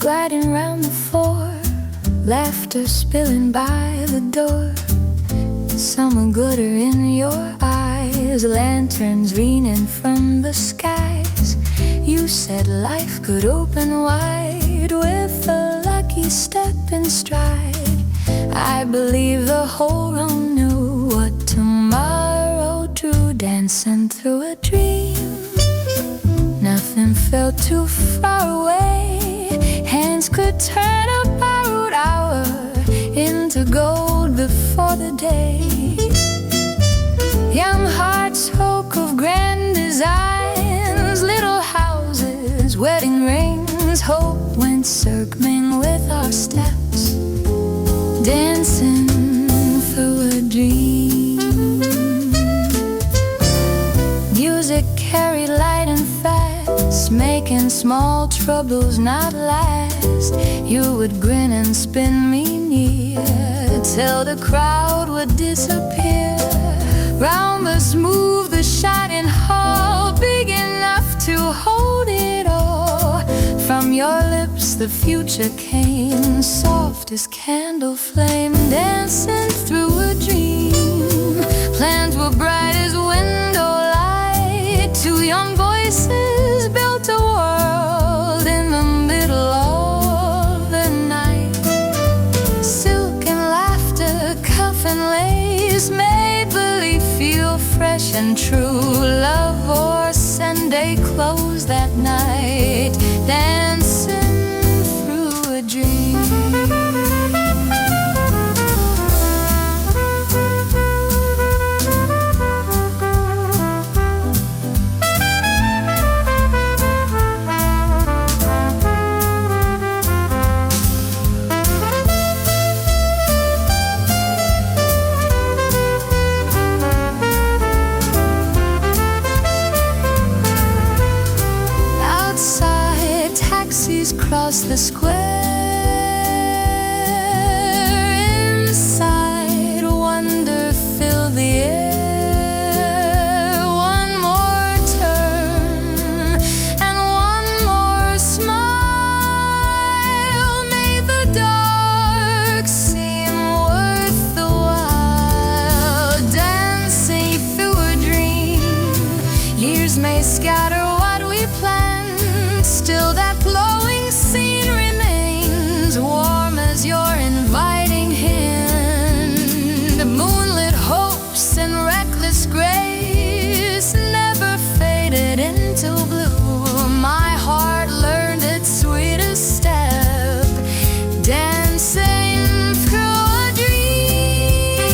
gliding round the floor, laughter spilling by the door, summer glitter in your eyes, lanterns leaning from the skies. You said life could open wide with a lucky step and stride. I believe the whole room knew what tomorrow drew, dancing through a dream. Nothing felt too far away. Hands could turn a borrowed hour into gold before the day. Young hearts spoke of grand designs, little houses, wedding rings. Hope went circling with our steps, dancing through a dream. Music carried light and fast, making small troubles not last. You would grin and spin me near till the crowd would disappear. Round the smooth, the shining hall, big enough to hold it all. From your lips the future came, soft as candle flame, dancing through a dream. Plans were bright as window light. Two young voices built a world in the middle of the night. Silk and laughter, cuff and lace, made believe feel fresh and true. Love wore Sunday clothes that night, dancing through a dream. Across the square, inside wonder filled the air. One more turn and one more smile made the dark seem worth the while. Dancing through a dream, years may scatter what we planned, still that glowing scene remains, warm as your inviting hand. Moonlit hopes and reckless grace never faded into blue. My heart learned its sweetest step, dancing through a dream.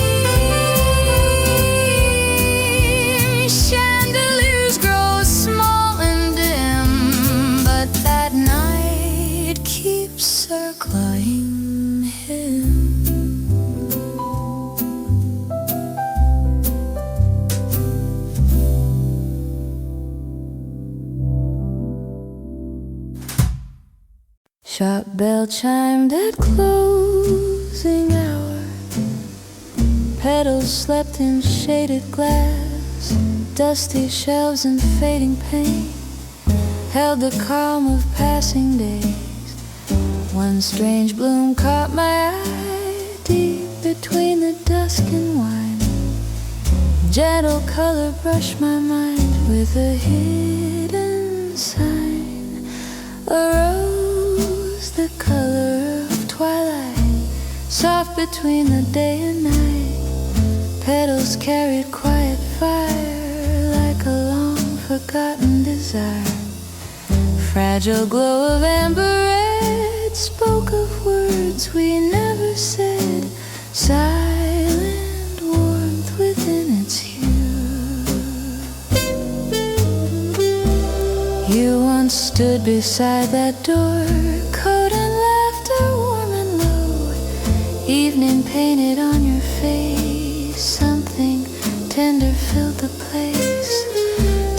Chandeliers grow small and dim, but that night keeps circling him. Sharp bell chimed at closing hour. Petals slept in shaded glass. Dusty shelves and fading paint held the calm of passing days. One strange bloom caught my eye, deep between the dusk and wine. Gentle color brushed my mind with a hidden sign. A rose, the color of twilight, soft between the day and night. Petals carried quiet fire, like a long forgotten desire. Fragile glow of amber red spoke of words we never said, silent warmth within its hue. You once stood beside that door, coat and laughter warm and low. Evening painted on your face, something tender filled the place.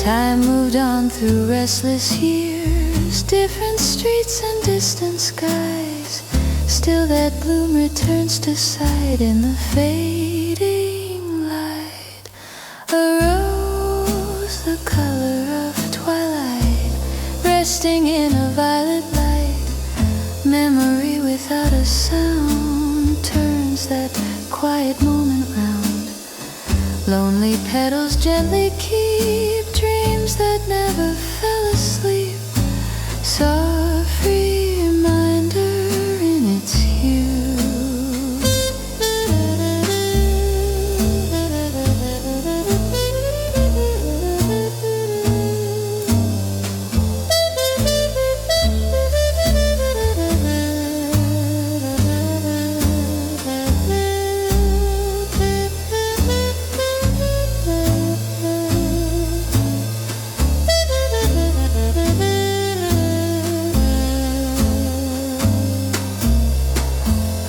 Time moved on through restless years, different streets and distant skies. Still that bloom returns to sight in the fading light. A rose, the color of twilight, resting in a violet light. without a sound turns that quiet moment round. Lonely petals gently keep dreams that never fell asleep. Soft reminder in its hue.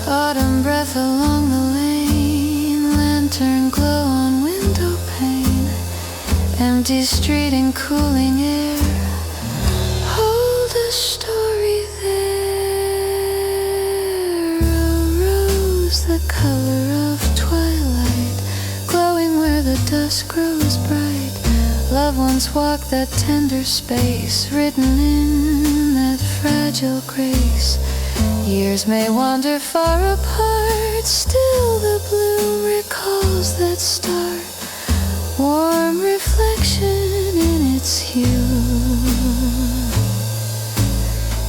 Autumn breath along the lane, lantern glow on window pane, empty street and cooling air, hold a story there. A rose the color of twilight, glowing where the dusk grows bright. Loved ones walk that tender space, written in that fragile grace. Years may wander far apart, still the bloom recalls that start, warm reflection in its hue.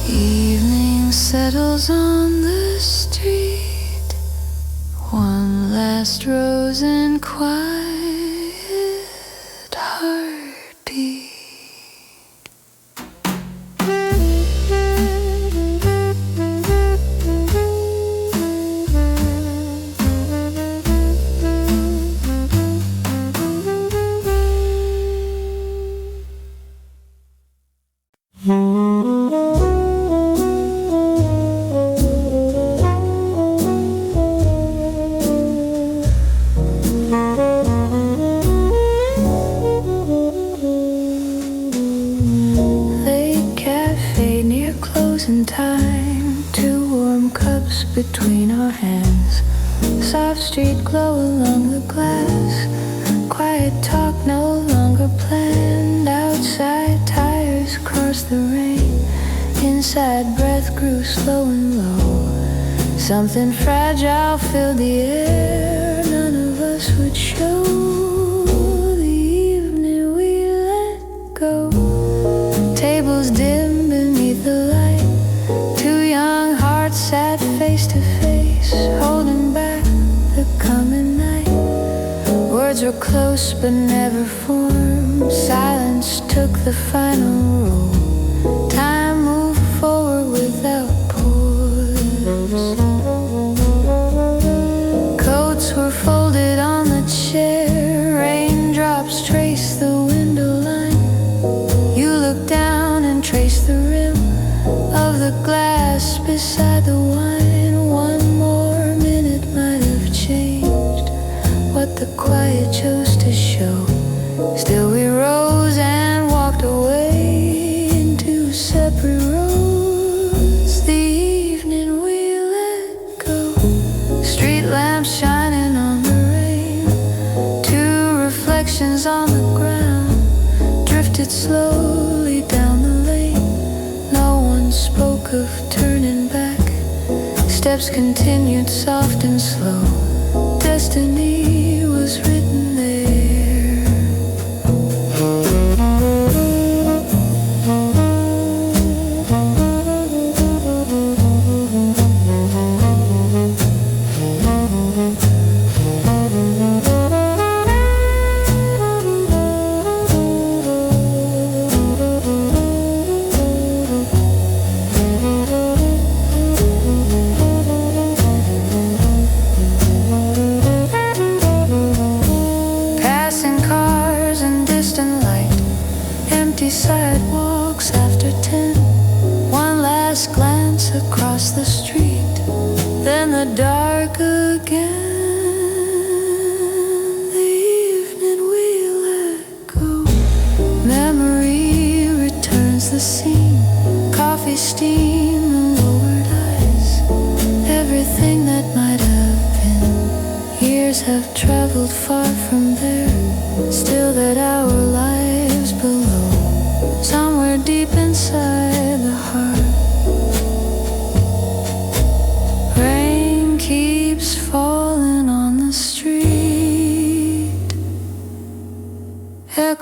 Evening settles on the street, one last rose and quiet heartbeat. Time, two warm cups between our hands, soft street glow along the glass, quiet talk no longer planned. Outside tires cross the rain, inside breath grew slow and low. Something fragile filled the air, none of us would show. The evening we let go, tables dim beneath the light, sat face to face, holding back the coming night. Words were close but never formed. Silence took the final role. Time moved forward without pause. Coats were folded on the chair. Raindrops traced the window line. You looked down and traced the rim of the glass beside the wine. One more minute might have changed what the quiet chose to show. Still we rose and walked away into separate roads. The evening we let go, street lamps shining on the rain. Two reflections on the ground drifted slowly down the lane. No one spoke of turning back. Steps continued soft and slow. Destiny was written there. Sidewalks after 10, one last glance across the street, then the dark again. The evening we let go, memory returns the scene, coffee steam and lowered eyes. Everything that might have been, years have traveled far from there, still that our lives below, somewhere deep inside the heart.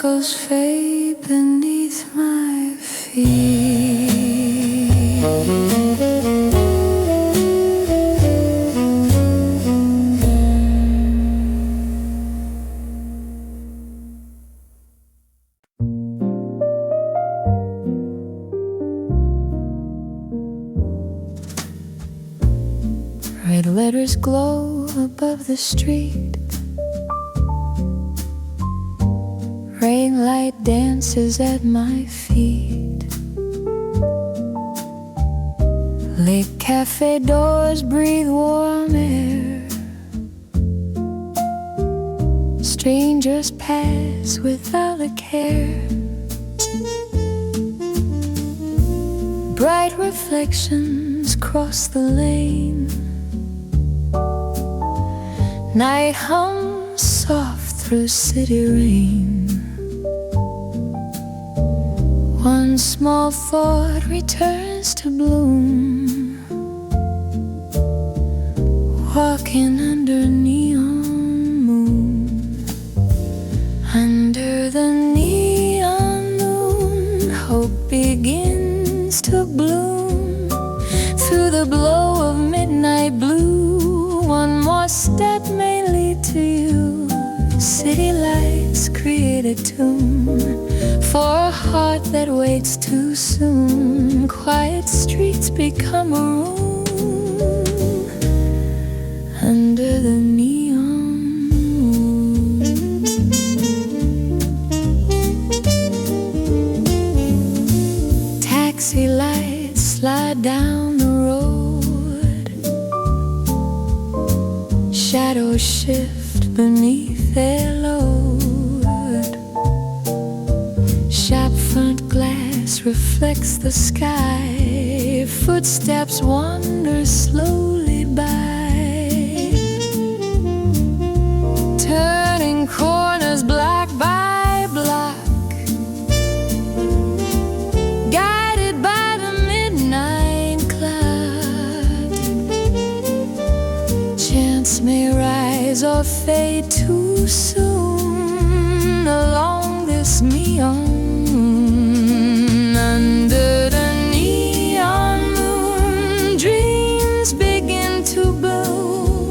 echoes fade beneath my feet. Red letters glow above the street. Rain light dances at my feet. Lake cafe doors breathe warm air. Strangers pass without a care. Bright reflections cross the lane. Night hums soft through city rain. One small thought returns to bloom. Walking under neon moon. Under the neon moon, hope begins to bloom. Through the glow of midnight blue, one more step may lead to you. City lights create a tomb for a heart that waits too soon. Quiet streets become a room under the neon moon. Taxi lights slide down the road. Shadows shift beneath their load. Shop front glass reflects the sky. Footsteps wander slowly by. Turning corners block by block. Guided by the midnight clock. Chance may rise or fade too soon along this neon. Under the neon moon, dreams begin to bloom.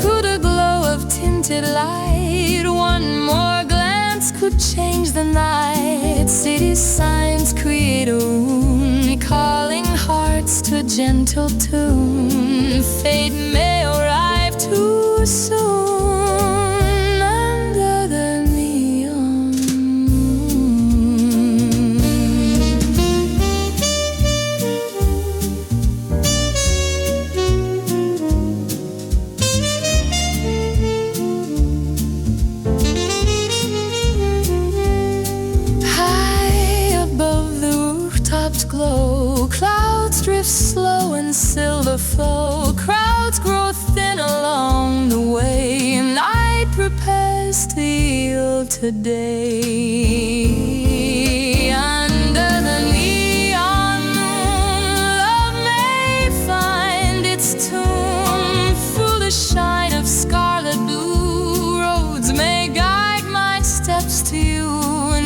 Through the glow of tinted light, one more glance could change the night. City signs create a room, calling hearts to gentle tune. Fate may arrive too soon. Glow, clouds drift slow in silver flow. Crowds grow thin along the way. Night prepares to yield today. Under the neon moon, love may find its tomb. Through the shine of scarlet blue, roads may guide my steps to you.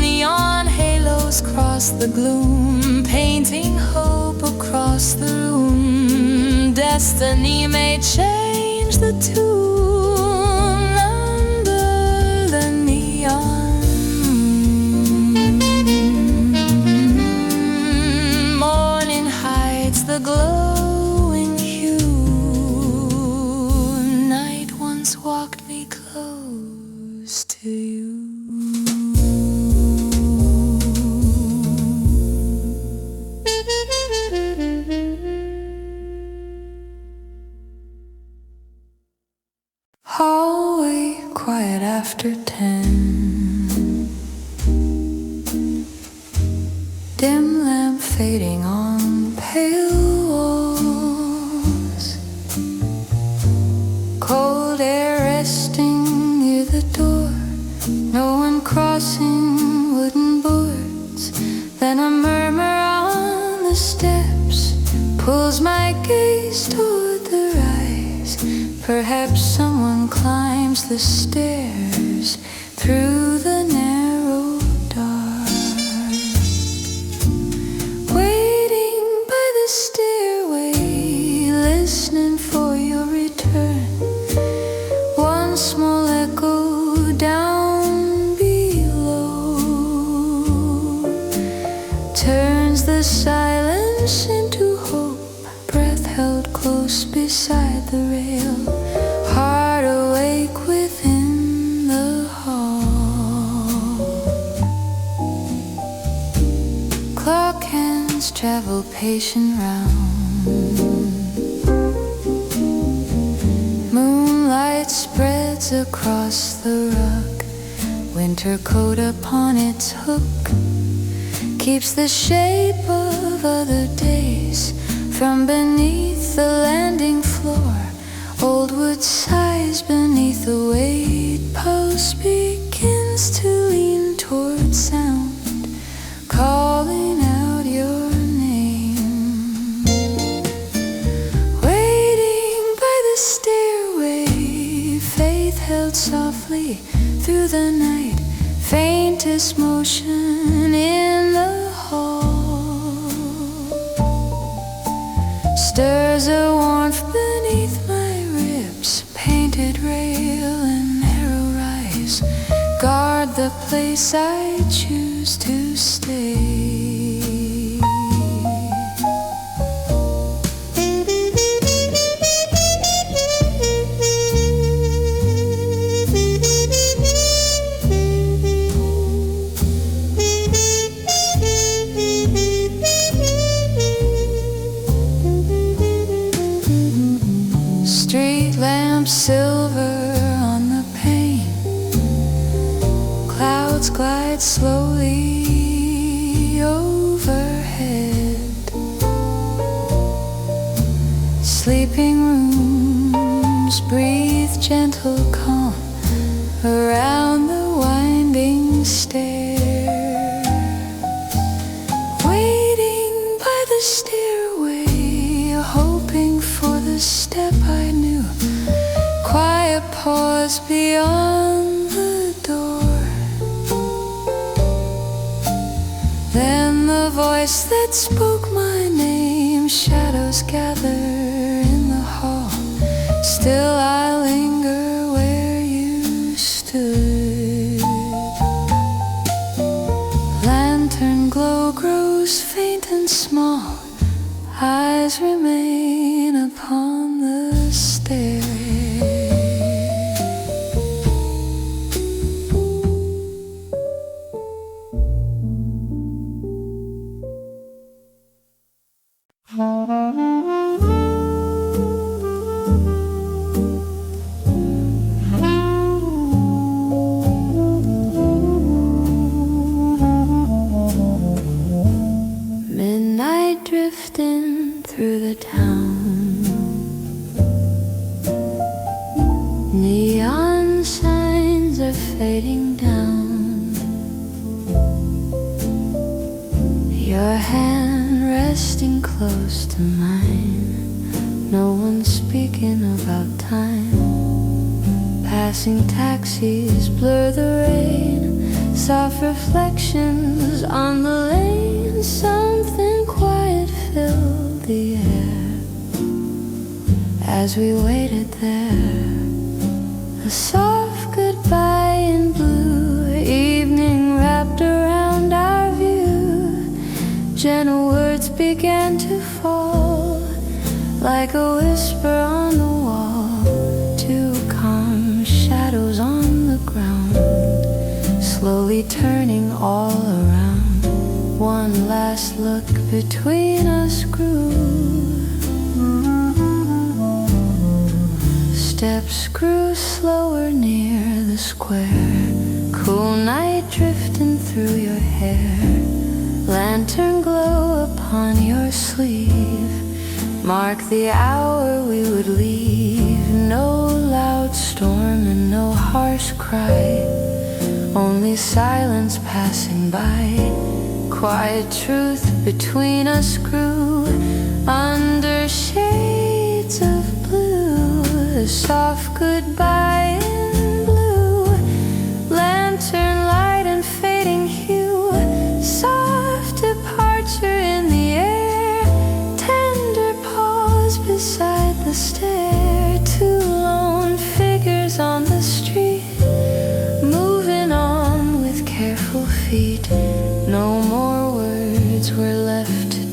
Neon halos cross the gloom, painting hope across the room. Destiny may change the tune under the neon. Morning hides the glowing hue. Night once walked me close to you. Hallway, quiet after 10. Dim lamp fading on pale walls. Cold air resting near the door. No one crossing wooden boards. Then a murmur on the steps pulls my gaze toward the rise. Perhaps someone climbs the stairs through the narrow frail, heart awake within the hall. Clock hands travel patient round. Moonlight spreads across the rug. Winter coat upon its hook keeps the shape of other days from beneath the landing floor. Old wood sighs beneath the weight. Pulse begins to lean toward sound, calling out your name. Waiting by the stairway, faith held softly through the night. Faintest motion in the hall stirs a warmth beneath my ribs. Painted rail and narrow rise guard the place I choose to stay. Silver on the pane, clouds glide slowly overhead. Sleeping rooms breathe gentle calm around the winding stairs. Waiting by the stairway, hoping for the step I knew. Quiet pause beyond the door. Then the voice that spoke my name. Shadows gather in the hall. Still I linger where you stood. Lantern glow grows faint and small. Eyes remain upon the stair. Midnight drifting through the town. Neon signs are fading down. Your hand resting close to mine. No one speaking about time. Passing taxis blur the rain. Soft reflections on the lane. Something quiet filled the air as we waited there. A soft goodbye in blue. Evening wrapped around our view. Gentle words began to fall like a whisper on the wall. Two calm shadows on the ground, slowly turning all around. One last look between us grew. Steps grew slower near the square. Cool night drifting through your hair. Lantern glow upon your sleeve mark the hour we would leave. No loud storm and no harsh cry, only silence passing by. Quiet truth between us grew under shades of blue. A soft goodbye in blue. Lantern light and fading hue. Soft departure in the air. Tender pause beside the stair. Two lone figures on the street, moving on with careful feet. No more words were left to do.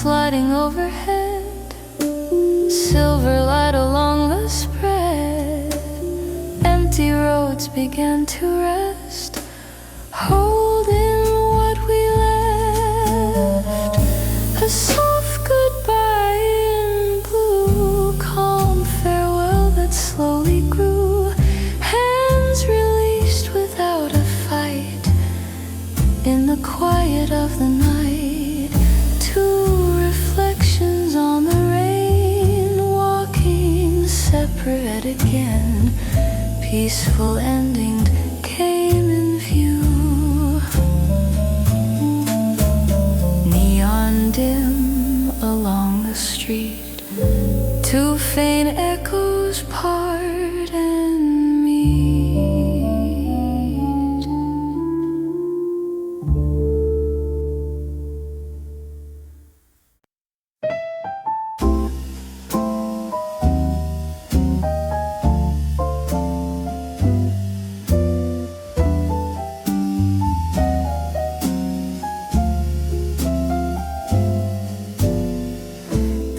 sliding overhead, silver light along the spread. Empty roads began to rest, holding what we left. A soft goodbye in blue, calm farewell that slowly grew. Hands released without a fight in the quiet of the night. Two reflections on the rain, walking separate again. Peaceful ending came in view. Neon dim along the street, two faint echoes part and meet.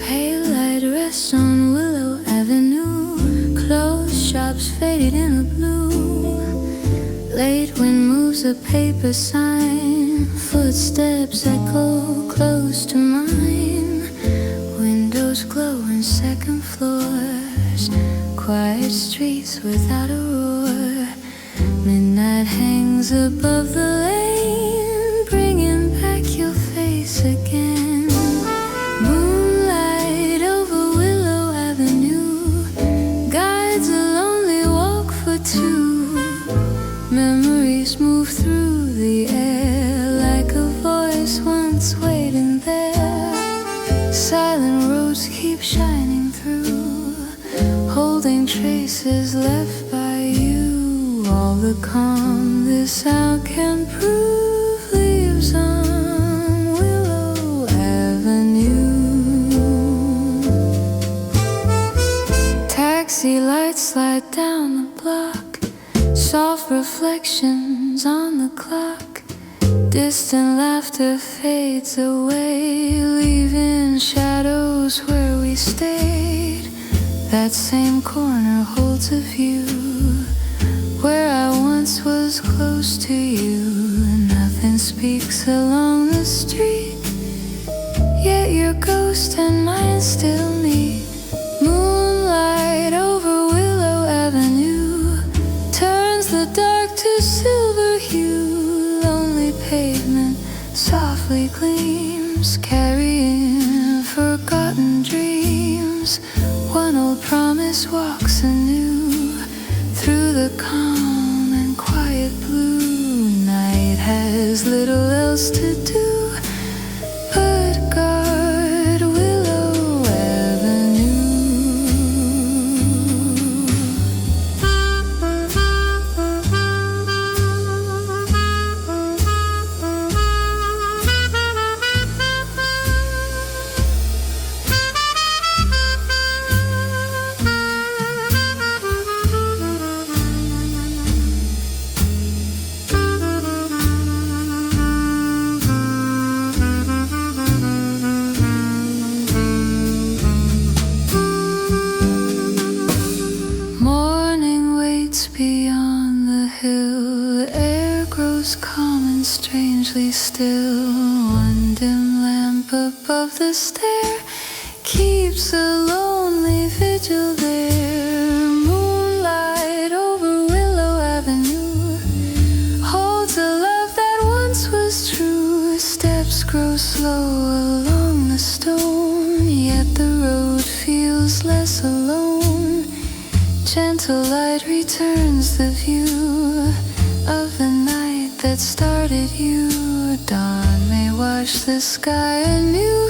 Pale light rests on Willow Avenue, closed shops faded in the blue. Late wind moves a paper sign, footsteps echo close to mine. Windows glow in second floors, quiet streets without a roar. Midnight hangs above the lane, bringing back your face again. Moonlight over Willow Avenue guides a lonely walk for two. Memories move through the air like a voice once waiting there. Silent roads keep shining through, holding traces left by you. All the calm this hour can prove lives on Willow Avenue. Taxi lights slide down the block, soft reflections on the clock. Distant laughter fades away, leaving shadows where we stayed. That same corner holds a view where I once was close to you. Nothing speaks along the street, yet your ghost and mine still meet. Moonlight over Willow Avenue turns the dark to silver hue. Lonely pavement softly gleams, carrying forgotten dreams. One old promise walks anew through the calm and quiet blue. Night has little else to do but guard Willow Avenue. Morning waits beyond the hill, the air grows calm and strangely still. One dim lamp above the stair keeps a lonely vigil there. Moonlight over Willow Avenue holds a love that once was true. Steps grow slow along the stone, yet the road feels less alone. Gentle light returns the view of the night that started you. Dawn may wash the sky anew.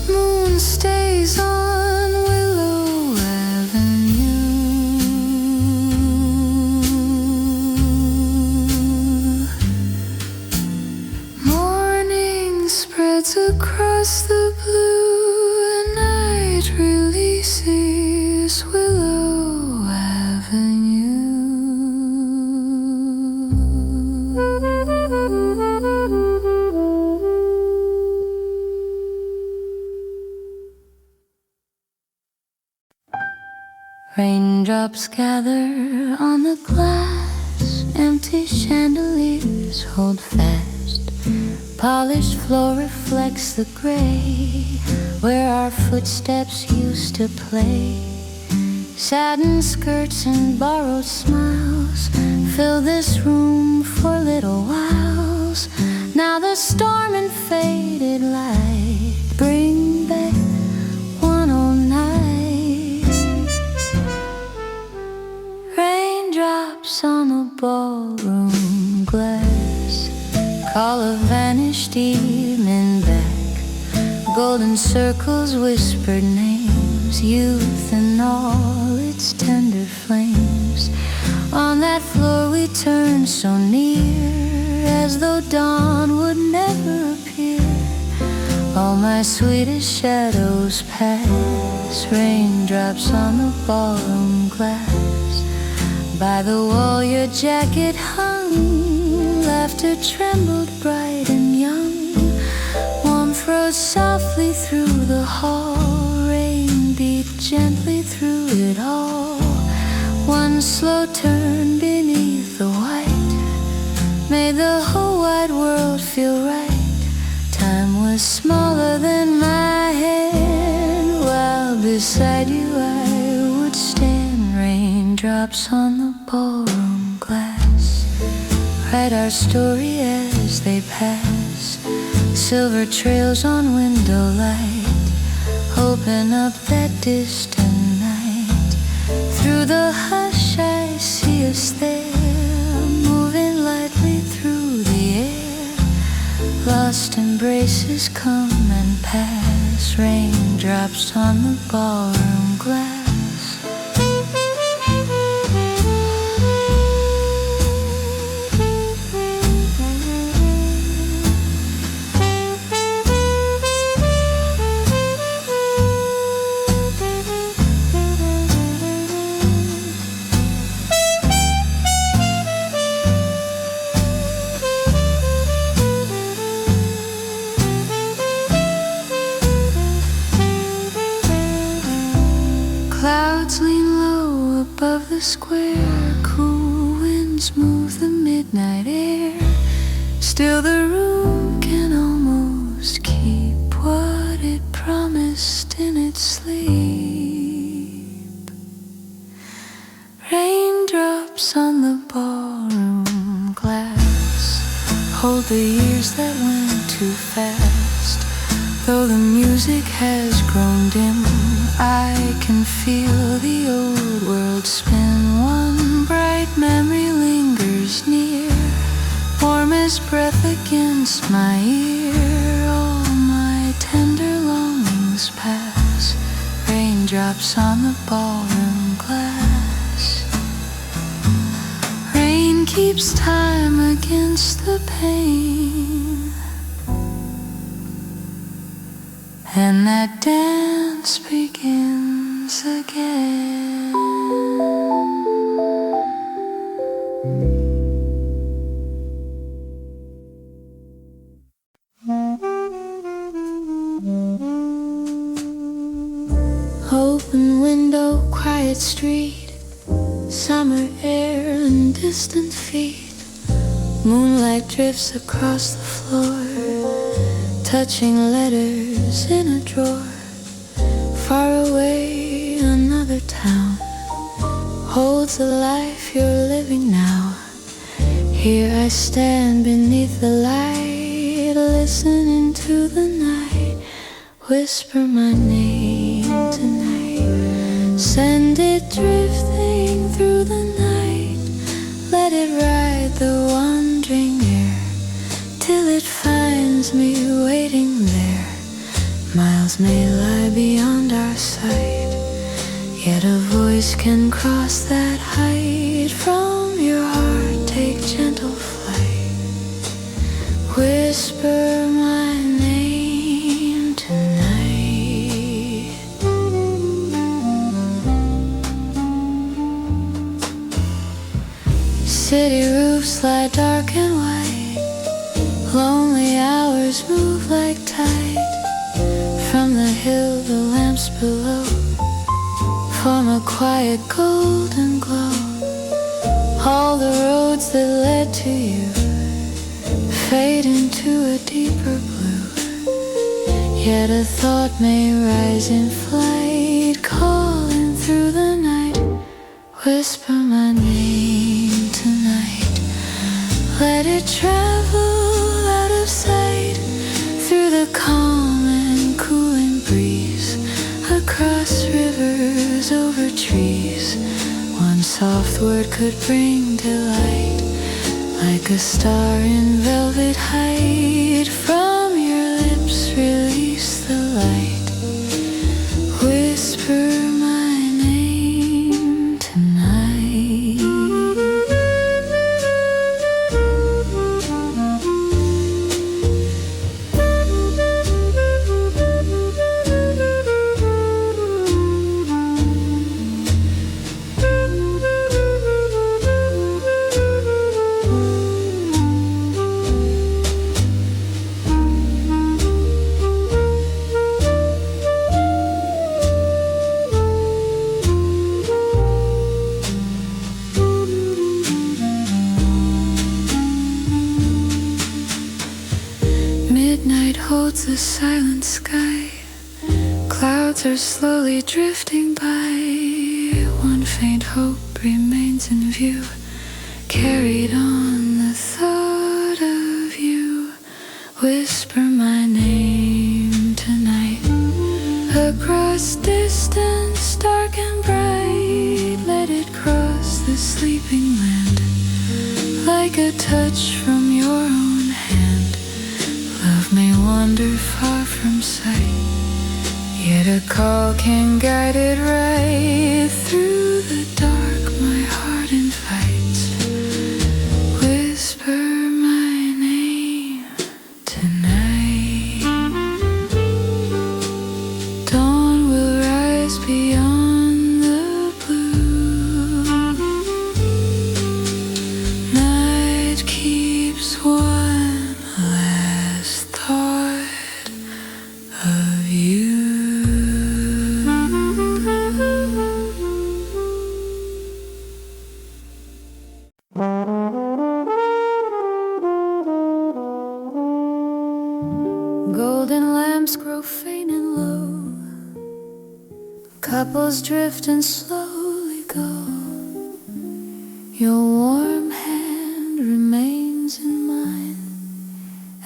Moon stays on Willow Avenue. Morning spreads across the blue. Night releases Willow Avenue. Raindrops gather on the glass, empty chandeliers hold fast. Polished floor reflects the gray, where our footsteps used to play. Satin skirts and borrowed smiles fill this room for little whiles. Now the storm and faded light bring back one old night. Raindrops on the ballroom glass call a vanished evening back. Golden circles, whispered names, youth and all its tender flames. On that floor we turned so near, as though dawn would never appear. All my sweetest shadows pass, raindrops on the ballroom glass. By the wall your jacket hung, laughter trembled bright and young. Warmth rose softly through the hall, rain beat gently through it all. One slow turn beneath the white made the whole wide world feel right. Time was smaller than my hand, while beside you I would stand. Raindrops on the ballroom glass write our story as they pass. Silver trails on window light open up that distant night. Through the hush I see us there, moving lightly through the air. Lost embraces come and pass, raindrops on the ballroom glass. Clouds lean low above the square, cool winds move the midnight air. Still the room can almost keep what it promised in its sleep. Raindrops on the ballroom glass hold the years that went too fast. Though the music has grown dim, I can feel the old world spin. One bright memory lingers near, warm as breath against my ear. All my tender longings pass, raindrops on the ballroom glass. Rain keeps time against the pain, and that dance begins again. Open window, quiet street, summer air and distant feet. Moonlight drifts across the floor, touching letters in a drawer. Far away, another town holds the life you're living now. Here I stand beneath the light, listening to the night whisper my name tonight. Send it drifting through the night, let it ride the wandering air till it finds me waiting there. Miles may lie beyond our sight, yet a voice can cross that height. From your heart take gentle flight, whisper my name tonight. City roofs lie dark and white, lonely hours move like tide. From the hill, the lamps below form a quiet golden glow. All the roads that led to you fade into a deeper blue. Yet a thought may rise in flight, calling through the night. Whisper my name tonight. Let it travel out of sight, through the calm and cooling breeze, across rivers, over trees. One soft word could bring delight, like a star in velvet height. From your lips release the light. Whisper my name tonight. Midnight holds the silent sky. Clouds are slowly drifting by. One faint hope remains in view, carried on the thought of you. Whisper my name tonight. Across distance dark and bright, let it cross the sleeping land, like a touch from your own hand. Love may wander far from sight, yet a call can guide it right. Through the dark my heart invites. Whisper my name tonight. Dawn will rise beyond the blue. Night keeps one last thought of you. Golden lamps grow faint and low. Couples drift and slowly go. Your warm hand remains in mine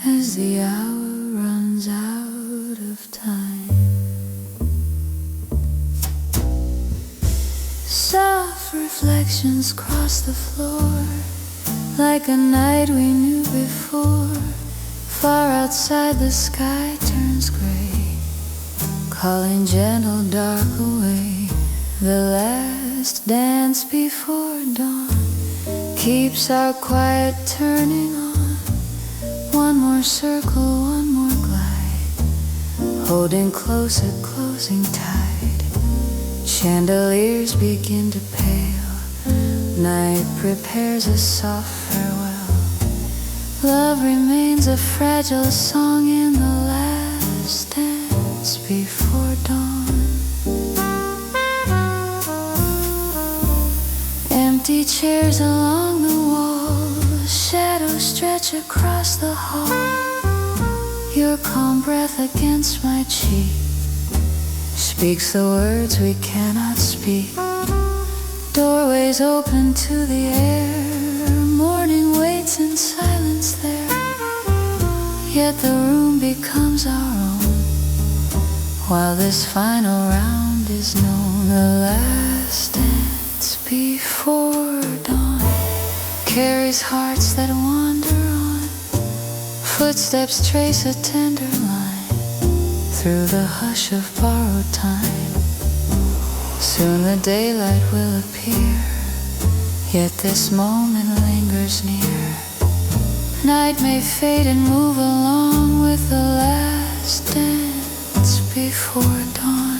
as the hour runs out of time. Soft reflections cross the floor, like a night we knew before. Far outside the sky turns gray, calling gentle dark away. The last dance before dawn keeps our quiet turning on. One more circle, one more glide, holding close a closing tide. Chandeliers begin to pale, night prepares a soft farewell. Love remains a fragile song in the last dance before dawn. Empty chairs along the wall, shadows stretch across the hall. Your calm breath against my cheek speaks the words we cannot speak. Doorways open to the air, morning waits in silence there. Yet the room becomes our own, while this final round is known. The last dance before dawn carries hearts that wander on. Footsteps trace a tender line through the hush of borrowed time. Soon the daylight will appear, yet this moment lingers near. Night may fade and move along with the last dance before dawn.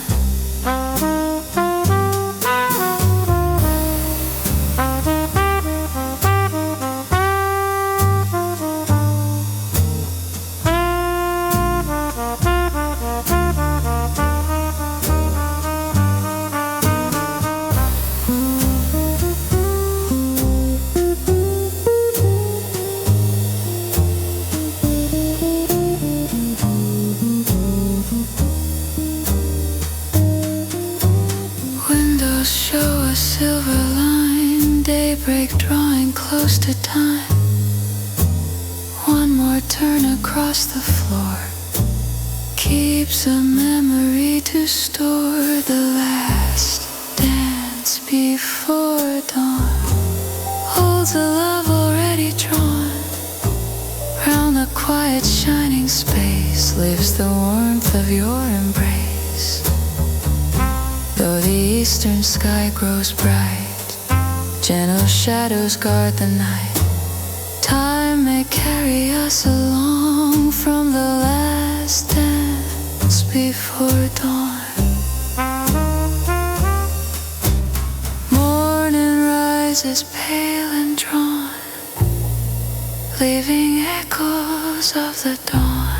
silver line, daybreak drawing close to time. One more turn across the floor, keeps a memory to store. The last dance before dawn holds a love already drawn. Round the quiet shining space lives the warmth of your embrace. Though the eastern sky grows bright, gentle shadows guard the night. Time may carry us along from the last dance before dawn. Morning rises pale and drawn, leaving echoes of the dawn.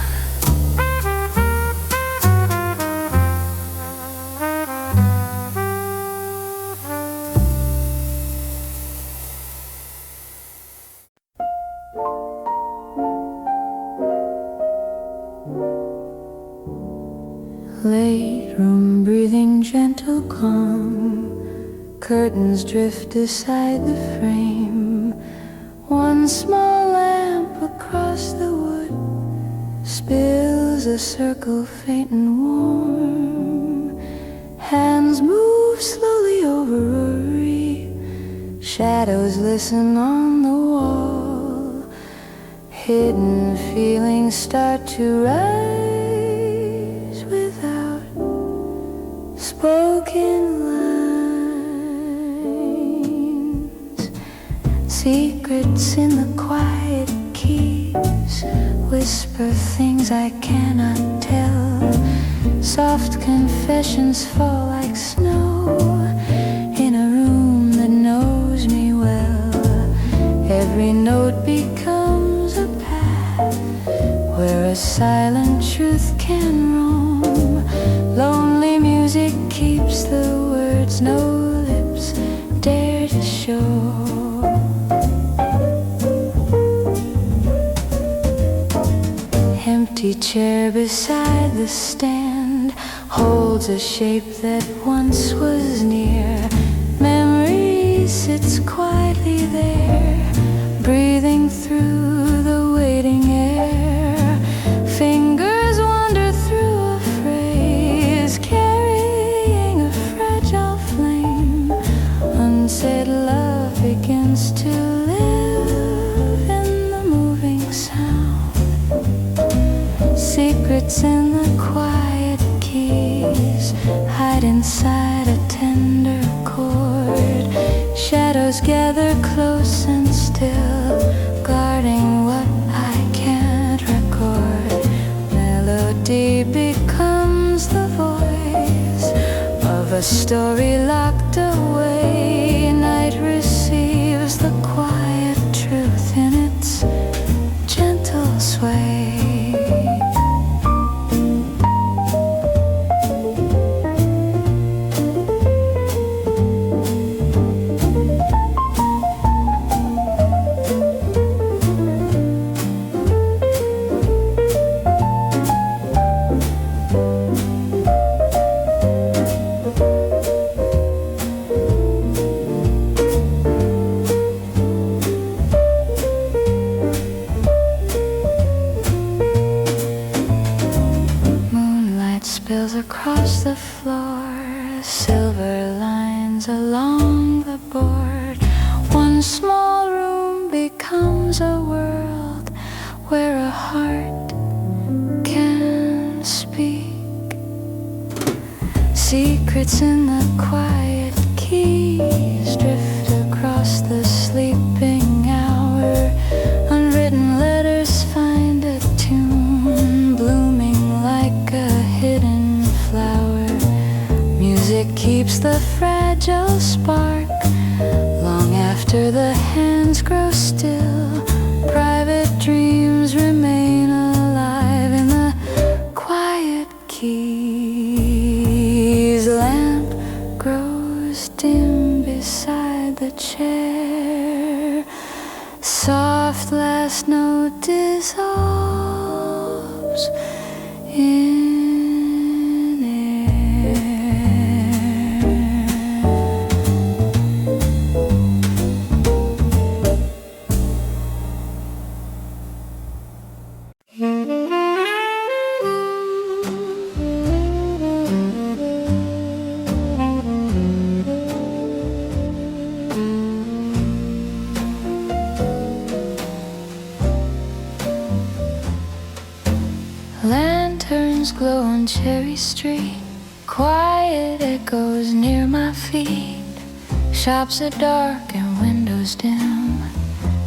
Late room breathing gentle calm, curtains drift aside the frame. One small lamp across the wood spills a circle faint and warm. Hands move slowly over a reed, shadows listen on the wall. Hidden feelings start to rise without spoken lines. Secrets in the quiet keys whisper things I cannot tell. Soft confessions fall like snow in a room that knows me well. Every note becomes a path where a silent truth can roam. Lonely music keeps the words no lips dare to show. Empty chair beside the stand holds a shape that once was near. Memory sits quietly there, breathing through the waiting air. Fingers wander through a phrase, carrying a fragile flame. Unsaid love begins to live in the moving sound. Secrets in the quiet keys hide inside a tender chord. Shadows gather close and still, guarding what I can't record. Melody becomes the voice of a story locked away. Night receives the quiet truth in its gentle sway. Across the floor, silver lines along the board. One small room becomes a world where a heart can speak. Secrets in the quiet keys drift across the sleeping hour. Unwritten letters find a tune, blooming like a hidden flower. Music keeps the fragile spark long after the hands grow still. Private dreams remain alive in the quiet keys. Lamp grows dim beside the chair. Soft last note dissolves in air. on Cherry Street. Quiet echoes near my feet. Shops are dark and windows dim.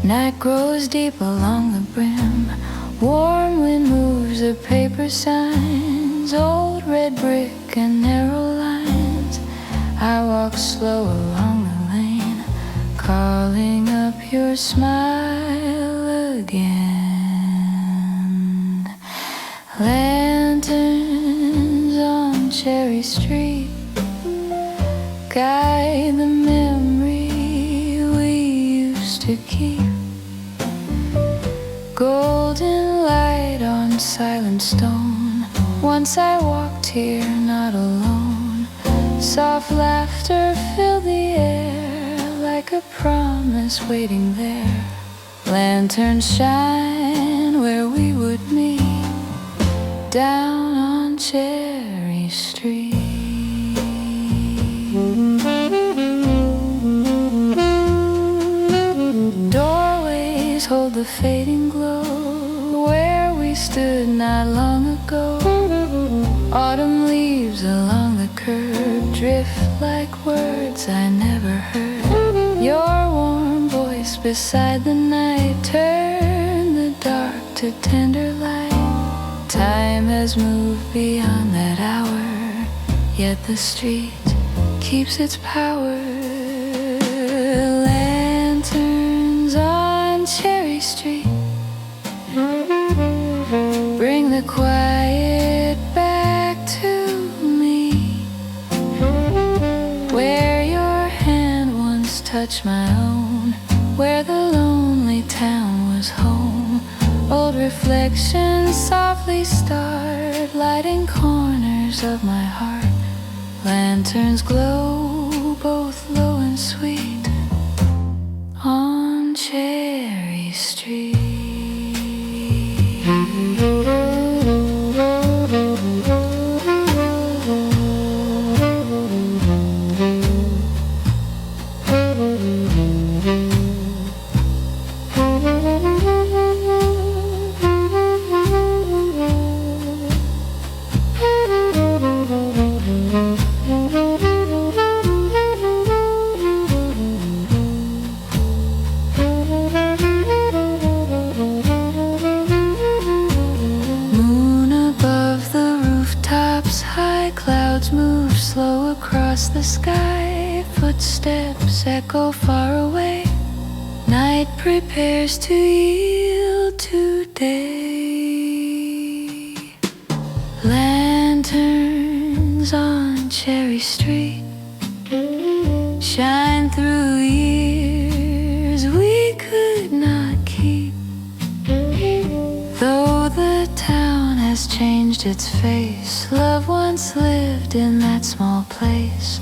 Night grows deep along the brim. Warm wind moves the paper signs. Old red brick and narrow lines. I walk slow along the lane, calling up your smile again. Lanterns on Cherry Street guide the memory we used to keep. Golden light on silent stone. Once I walked here not alone. Soft laughter filled the air, like a promise waiting there. Lanterns shine where we would meet, down on Cherry Street. Doorways hold the fading glow, where we stood not long ago. Autumn leaves along the curb drift like words I never heard. Your warm voice beside the night turned the dark to tender light. Time has moved beyond that hour, yet the street keeps its power. Lanterns on Cherry Street bring the quiet back to me, where your hand once touched my own, where the lonely town was home. Old reflections softly start, lighting corners of my heart. Lanterns glow both low and sweet on Cherry Street. The sky, footsteps echo far away. Night prepares to yield to day. Lanterns on Cherry Street shine through years we could not keep. Though the town has changed its face, love once lived in that small place.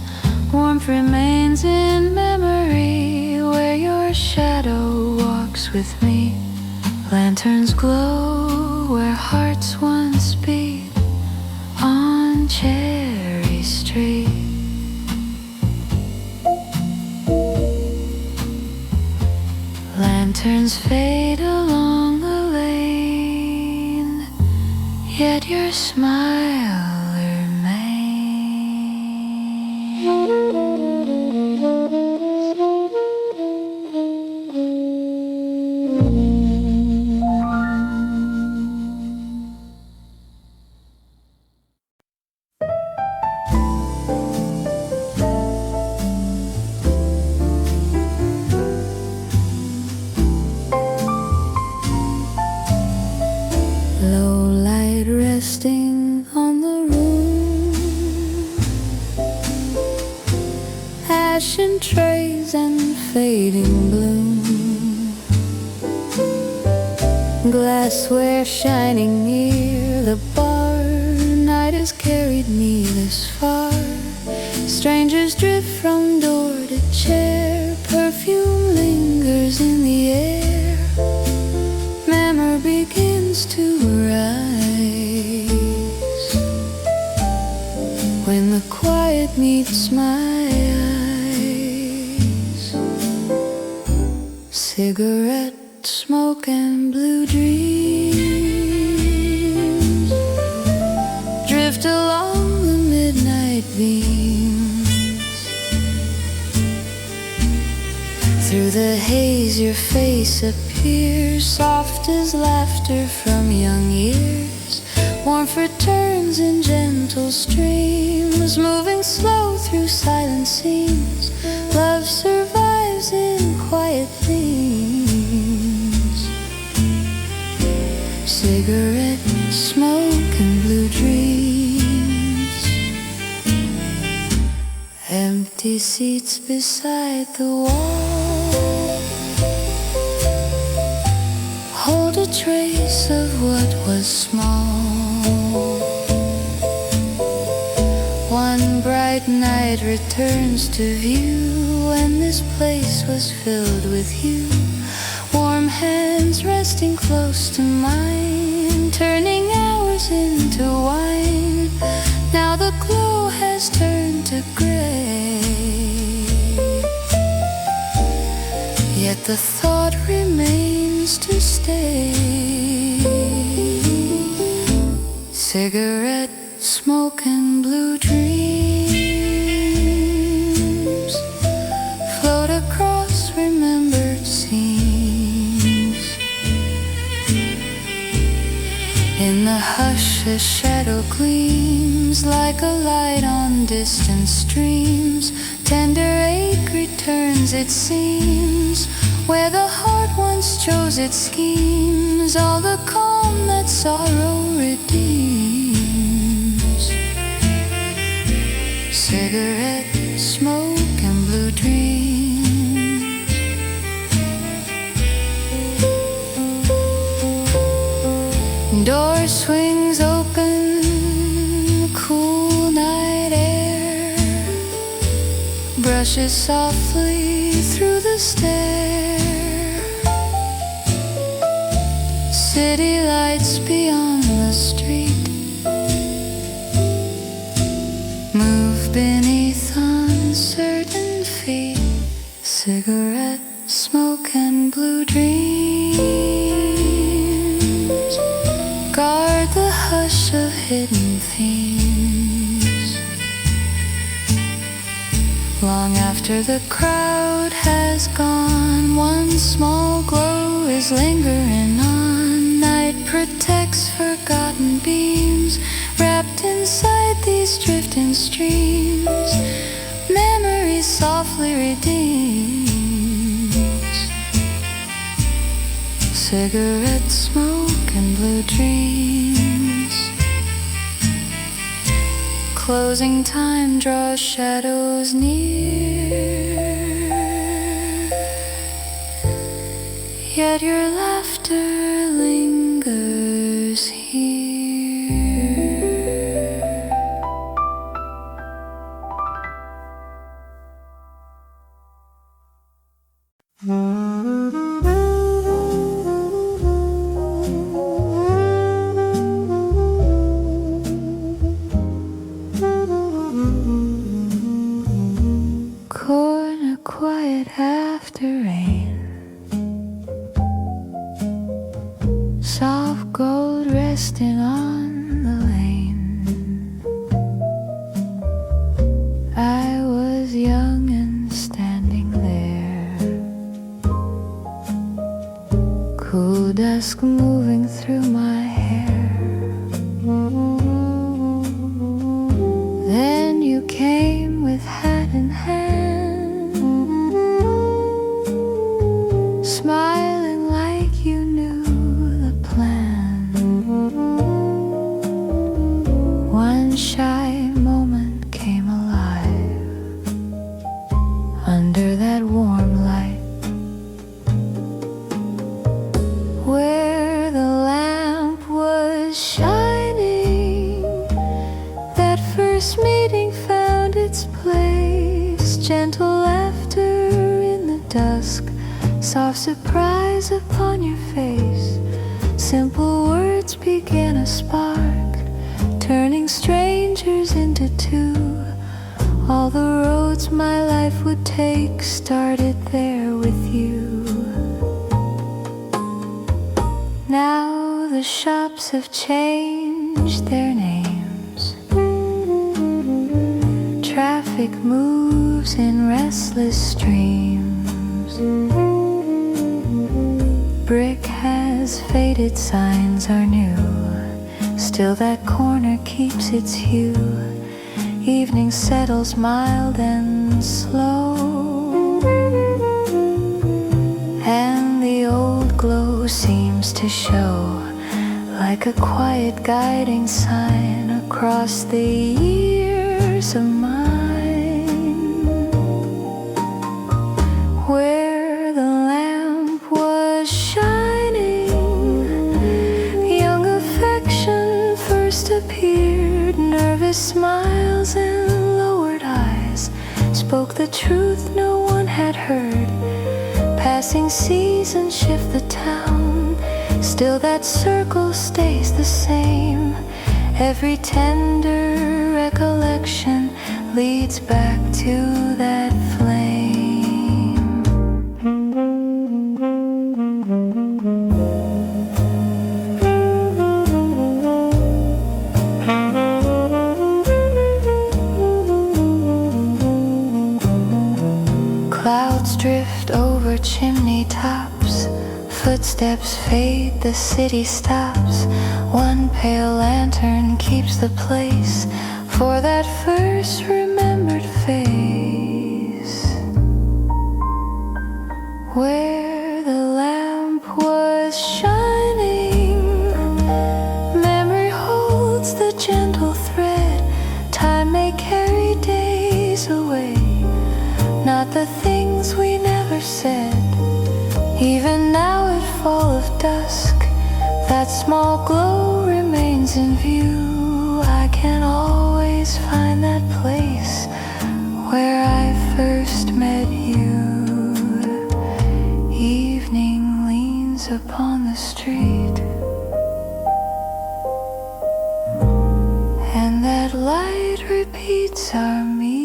Warmth remains in memory, where your shadow walks with me. Lanterns glow where hearts once beat on Cherry Street. Lanterns fade along the lane, yet your smile resting on the room, ashen trays and fading bloom, glassware shining near the bar. Night has carried me this far. Strangers drift from door to chair, perfume lingers in the air. Memory begins to rise when the quiet meets my eyes. Cigarette smoke and blue dreams drift Through the haze your face appears, soft as laughter from young years. Warmth returns in gentle streams, moving slow through silent scenes. Love survives in quiet themes. Cigarette smoke and blue dreams. Empty seats beside the wall hold a trace of what was small. One bright night returns to view when this place was filled with you. Warm hands resting close to mine, turning hours into wine. Now the glow has turned to gray, yet the thought remains to stay. Cigarette smoke and blue dreams float across remembered scenes. In the hush a shadow gleams like a light on distant streams. Tender ache returns it seems where the heart once chose its schemes. All the calm that sorrow redeems. Cigarette smoke and blue dreams. Door swings open, cool night air brushes softly through the stair. City lights beyond the street move beneath uncertain feet. Cigarette smoke and blue dreams guard the hush of hidden themes. Long after the crowd has gone, one small glow is lingering on. Night protects forgotten beams, wrapped inside these drifting streams. Memory softly redeems. Cigarette smoke and blue dreams. Closing time draws shadows near, yet your laughter lingers here. Corner quiet after rain, soft gold resting on the lane. I was young and standing there, cool dusk moving through my hair. Then you came with hat in hand, smiling like you knew the plan. One shy moment came alive under that warm light, where the lamp was shining. That first meeting found its place, gentle laughter in the dusk, soft surprise upon your face. Simple words began a spark, turning strangers into two. All the roads my life would take started there with you. Now the shops have changed their names, traffic moves in restless streams. Brick has faded, signs are new. Still that corner keeps its hue. Evening settles mild and slow, and the old glow seems to show like a quiet guiding sign across the years of mine. Where the lamp was shining, young affection first appeared. Nervous smiles and lowered eyes spoke the truth no one had heard. Passing seasons shift the town, still that circle stays the same. Every tender recollection leads back to that flame. Clouds drift over chimney tops, footsteps fade, the city stops. One pale lantern keeps the place for that first remembered face. Where the lamp was shining, memory holds the gentle thread. Time may carry days away, not the things we never said. Even now at fall of dusk, that small glow remains in view. I can always find that place where I first met you. Evening leans upon the street, and that light repeats our meet.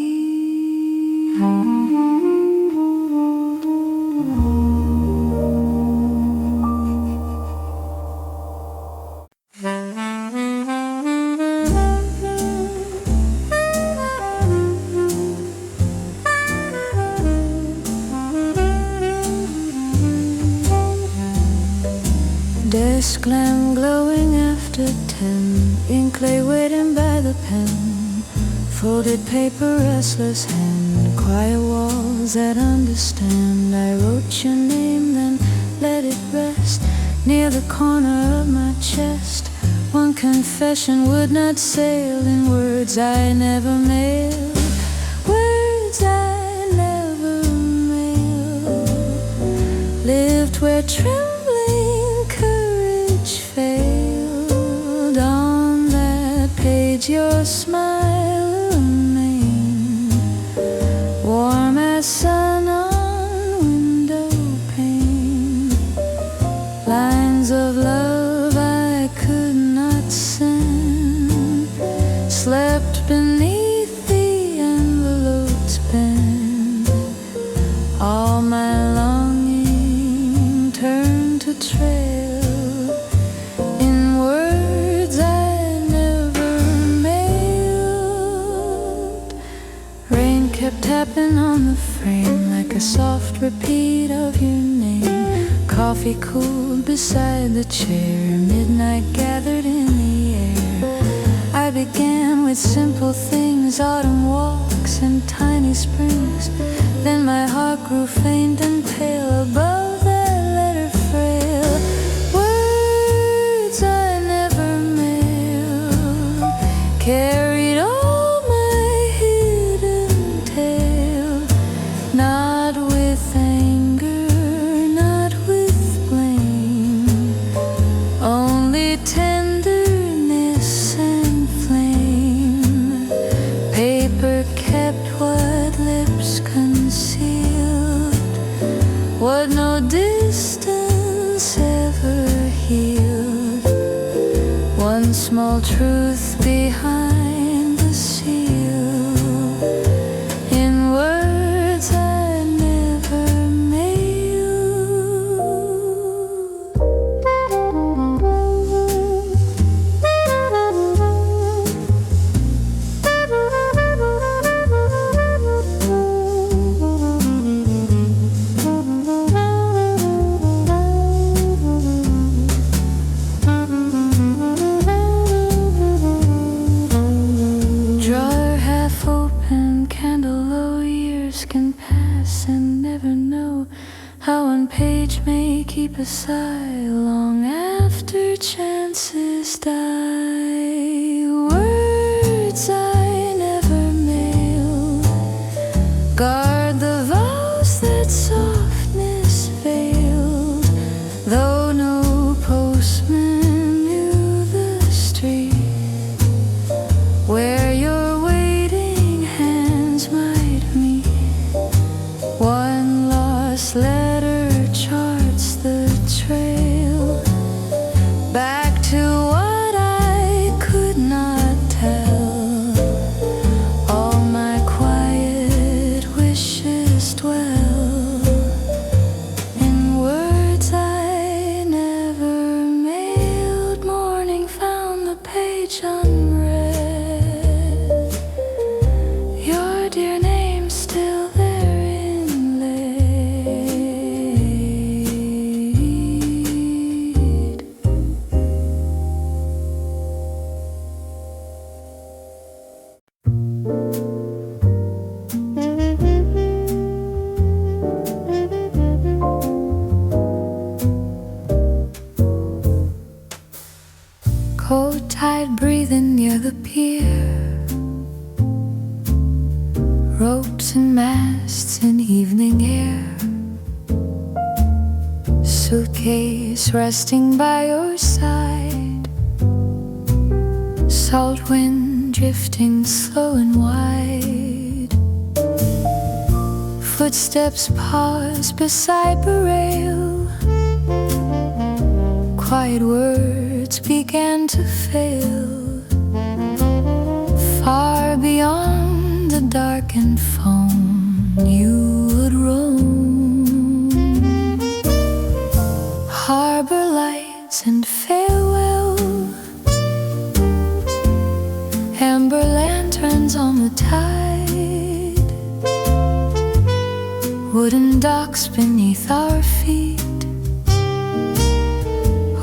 Desk lamp glowing after 10, ink lay waiting by the pen, folded paper, restless hand, quiet walls that understand. I wrote your name, then let it rest near the corner of my chest. One confession would not sail in words I never mailed, words I never mailed. Lived where trembling courage failed. On that page your smile remained, warm as sun on window pane. Lines of love I could not send slept beneath the envelope's pen. All my longing turned to trail in words I never mailed. Rain kept tapping on the frame like a soft repeat of your name. Coffee cooled beside the chair, midnight gathered in the air. I began with simple things, autumn walks and tiny springs. Then my heart grew faint and pale above that letter frail. Words I never mailed carried all my hidden tale, not with anger, not with blame, only tenderness and flame. Paper kept what lips concealed, what no distance ever healed. One small truth behind the seal, in words I never mailed. How one page may keep a sigh long after chances die. Words I never mail, guard the vows that softness veiled, though no postman knew the street where your waiting hands might meet. One lost letter charts the trail back to what I could not tell. All my quiet wishes dwell in words I never mailed. Morning found the page unread, your dear name still there inlaid. Cold tide breathing near the pier, ropes and masts in evening air, suitcase resting by your side, salt wind drifting slow and wide, footsteps pause beside the rail, quiet words began to fail. Far beyond the darkened foam you would roam. Harbor lights and farewell, amber lanterns on the tide, wooden docks beneath our feet,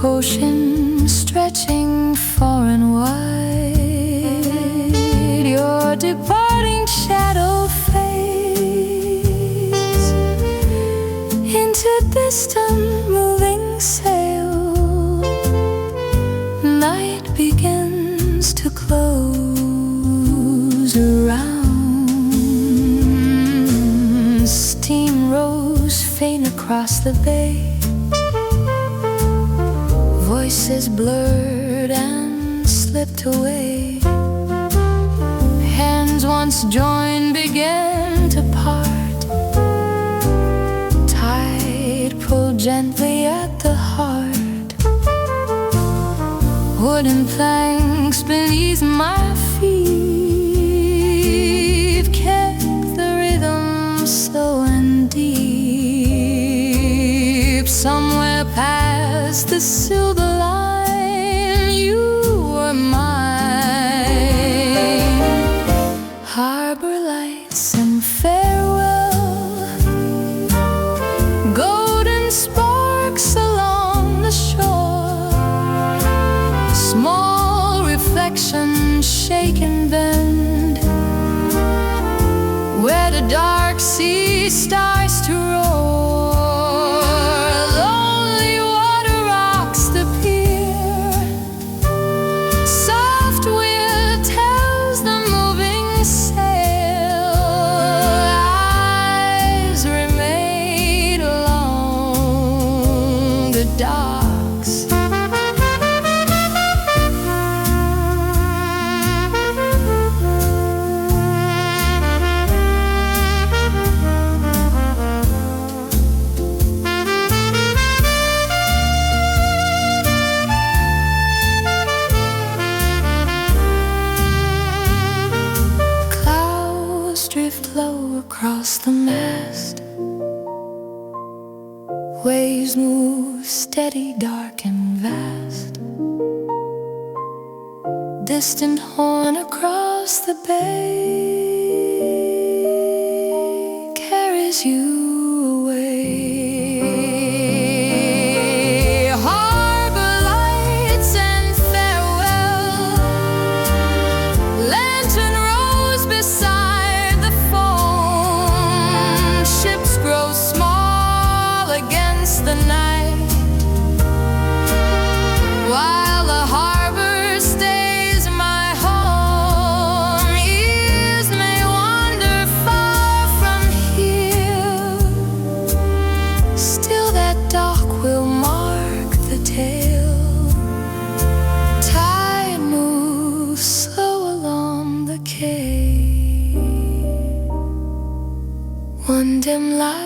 ocean stretching far and wide. Your departing shadow fades into distant moving sail. Night begins to close around. Steam rose faint across the bay, voices blurred and slipped away. Hands once joined began to part, tide pulled gently at the heart. Wooden planks beneath my feet kept the rhythm slow and deep. Somewhere past the silver line you were mine. Harbor lights and farewell, golden sparks along the shore, small reflection shake and bend where the dark sea starts to roar. Lonely water rocks the pier, soft wind tells the moving sail. Eyes remain along the docks. Clouds drift low across the mast, waves move steady, dark and vast. Distant horn across the bay carries you away. Harbor lights and farewell, lantern rose beside the foam. Ships grow small One dim light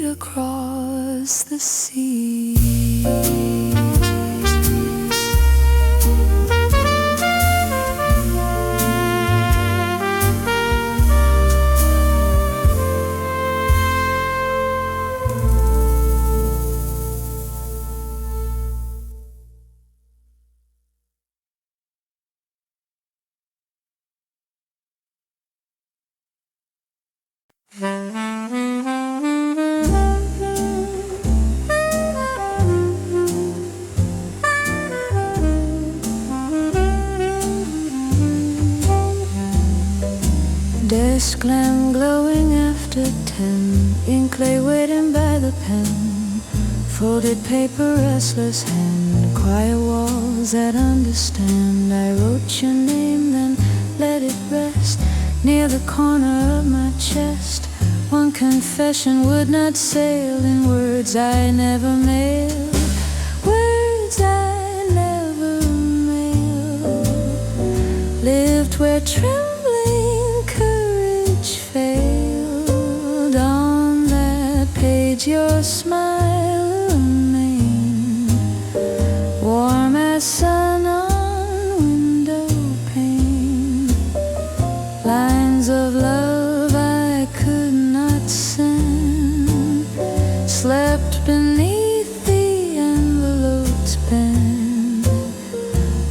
across the sea. Desk lamp glowing after 10, ink lay waiting by the pen, folded paper, restless hand, quiet walls that understand. I wrote your name, then let it rest near the corner of my chest. One confession would not sail in words I never mailed, words I never mailed. Lived where trembling courage failed. On that page your smile remained, warm as sun on window pane. Lines of love I could not send, slept beneath the envelope's bend.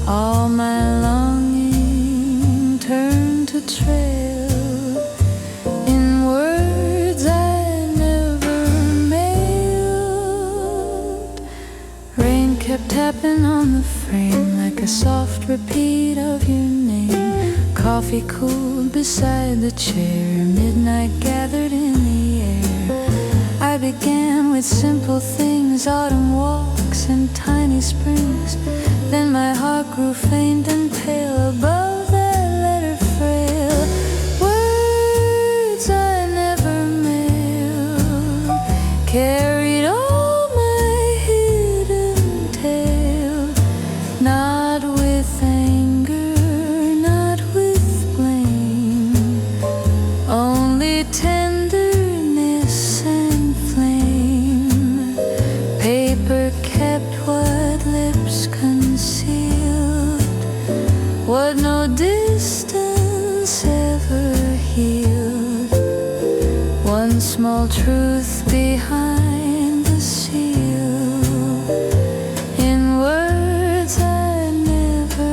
All my longing turned to trail in words I never mailed. Rain kept tapping on the frame like a soft repeat of your name. Coffee cooled beside the chair, midnight gathered in the air. I began with simple things, autumn walks and tiny springs. Then my heart grew faint and pale above that letter frail. Words I never mailed carried all my hidden tale, not with anger, not with blame, only tenderness and flame. Paper kept what lips concealed, what no distance ever healed. One small truth behind the seal, in words I never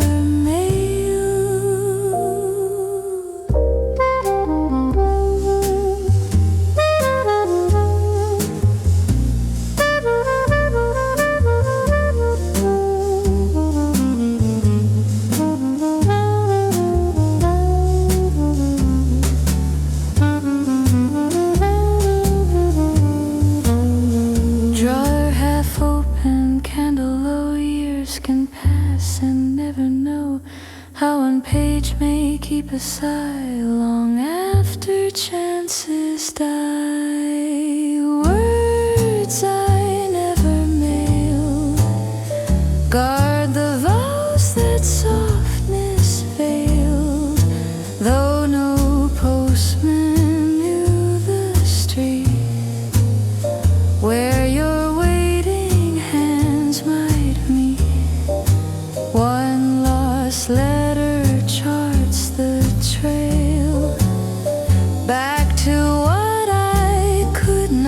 Drawer half open, candle low, years can pass and never know how one page may keep a sigh long after chances die. Words I never mailed, guard the vows that softness veiled, though no postman knew the street where your waiting hands might meet. One lost letter charts the trail back to what I could not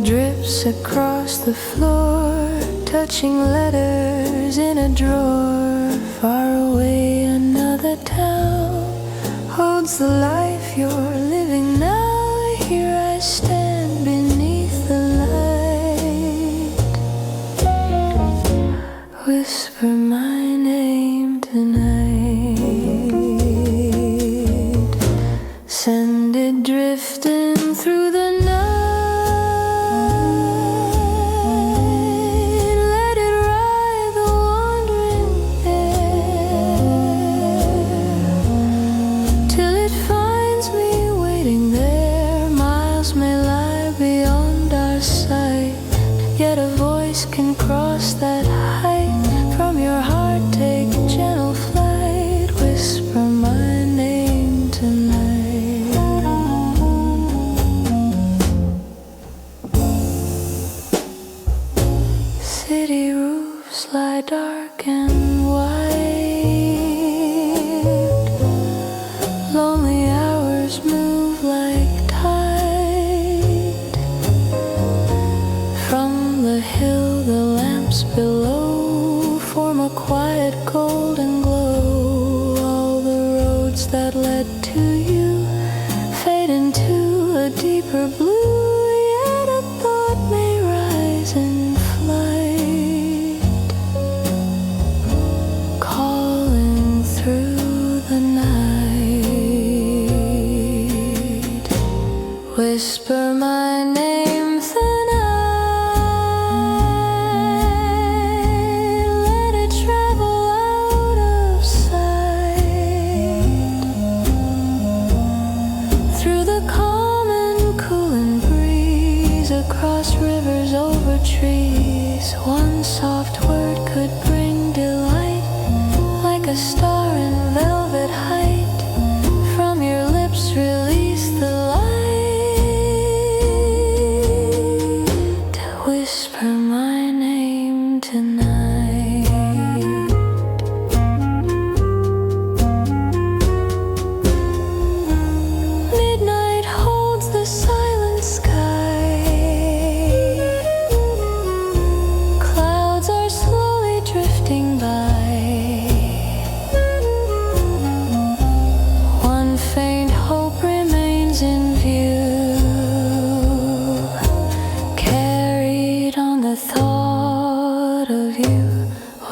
drips across the floor, touching letters in a drawer. Far away another town holds the life you're living now. Here I stand beneath the light, whisper my name tonight, send it drifting through the night. Can cross that height from your heart, take gentle flight, whisper my name tonight. City roofs lie dark and white, lonely hours move like tide from the hill. Below form a quiet golden glow. All the roads that led to you fade into a deeper blue. Yet a thought may rise in flight, calling through the night. Whisper my name tonight. One soft word could bring delight, like a star in velvet height. From your lips release the light, whisper my name tonight. Midnight holds the silent sky.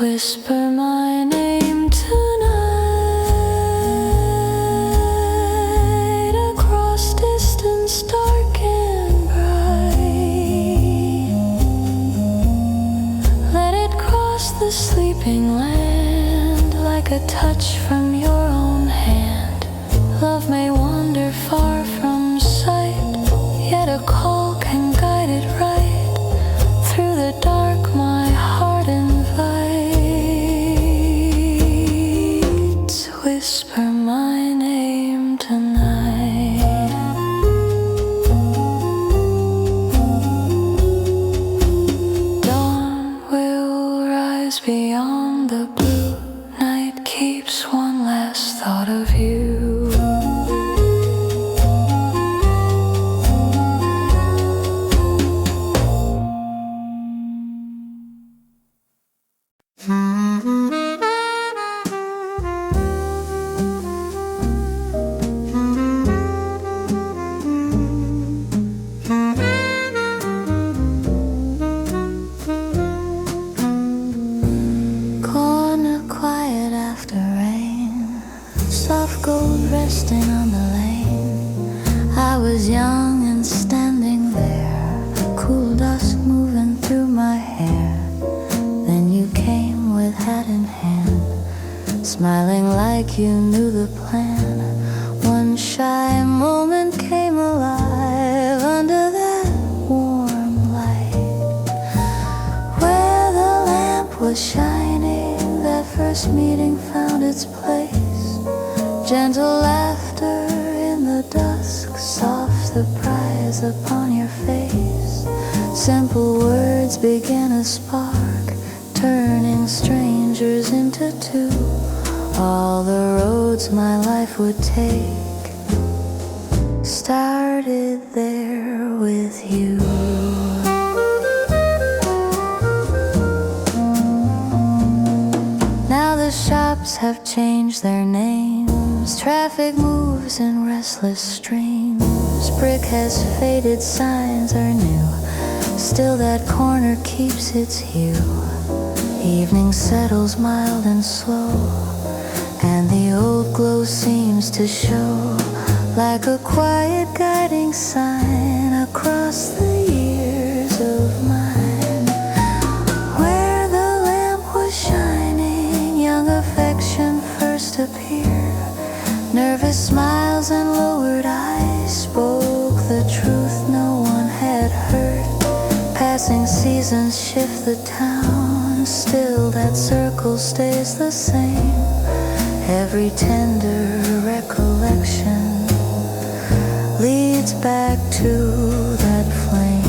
Whisper my name tonight, across distance dark and bright. Let it cross the sleeping land like a touch from your own hand. Love may wander far from sight, yet a call can guide it right. Through the dark my heart invites, whisper my name tonight. Dawn will rise beyond the blue. Night keeps one last thought of you. Resting on the lane, I was young and standing there, cool dust moving through my hair. Then you came with hat in hand, smiling like you knew the plan. One shy moment came alive under that warm light, where the lamp was shining. That first meeting found its place. Gentle laughter in the dusk, soft surprise upon your face. Simple words began a spark, turning strangers into two. All the roads my life would take started there with you. their names. Traffic moves in restless streams. Brick has faded, signs are new. Still that corner keeps its hue. Evening settles mild and slow, and the old glow seems to show like a quiet guiding sign across the years of mine. Where the lamp was shining, young affection first appeared. Nervous smiles and lowered eyes spoke the truth no one had heard. Passing seasons shift the town, still that circle stays the same. Every tender recollection leads back to that flame.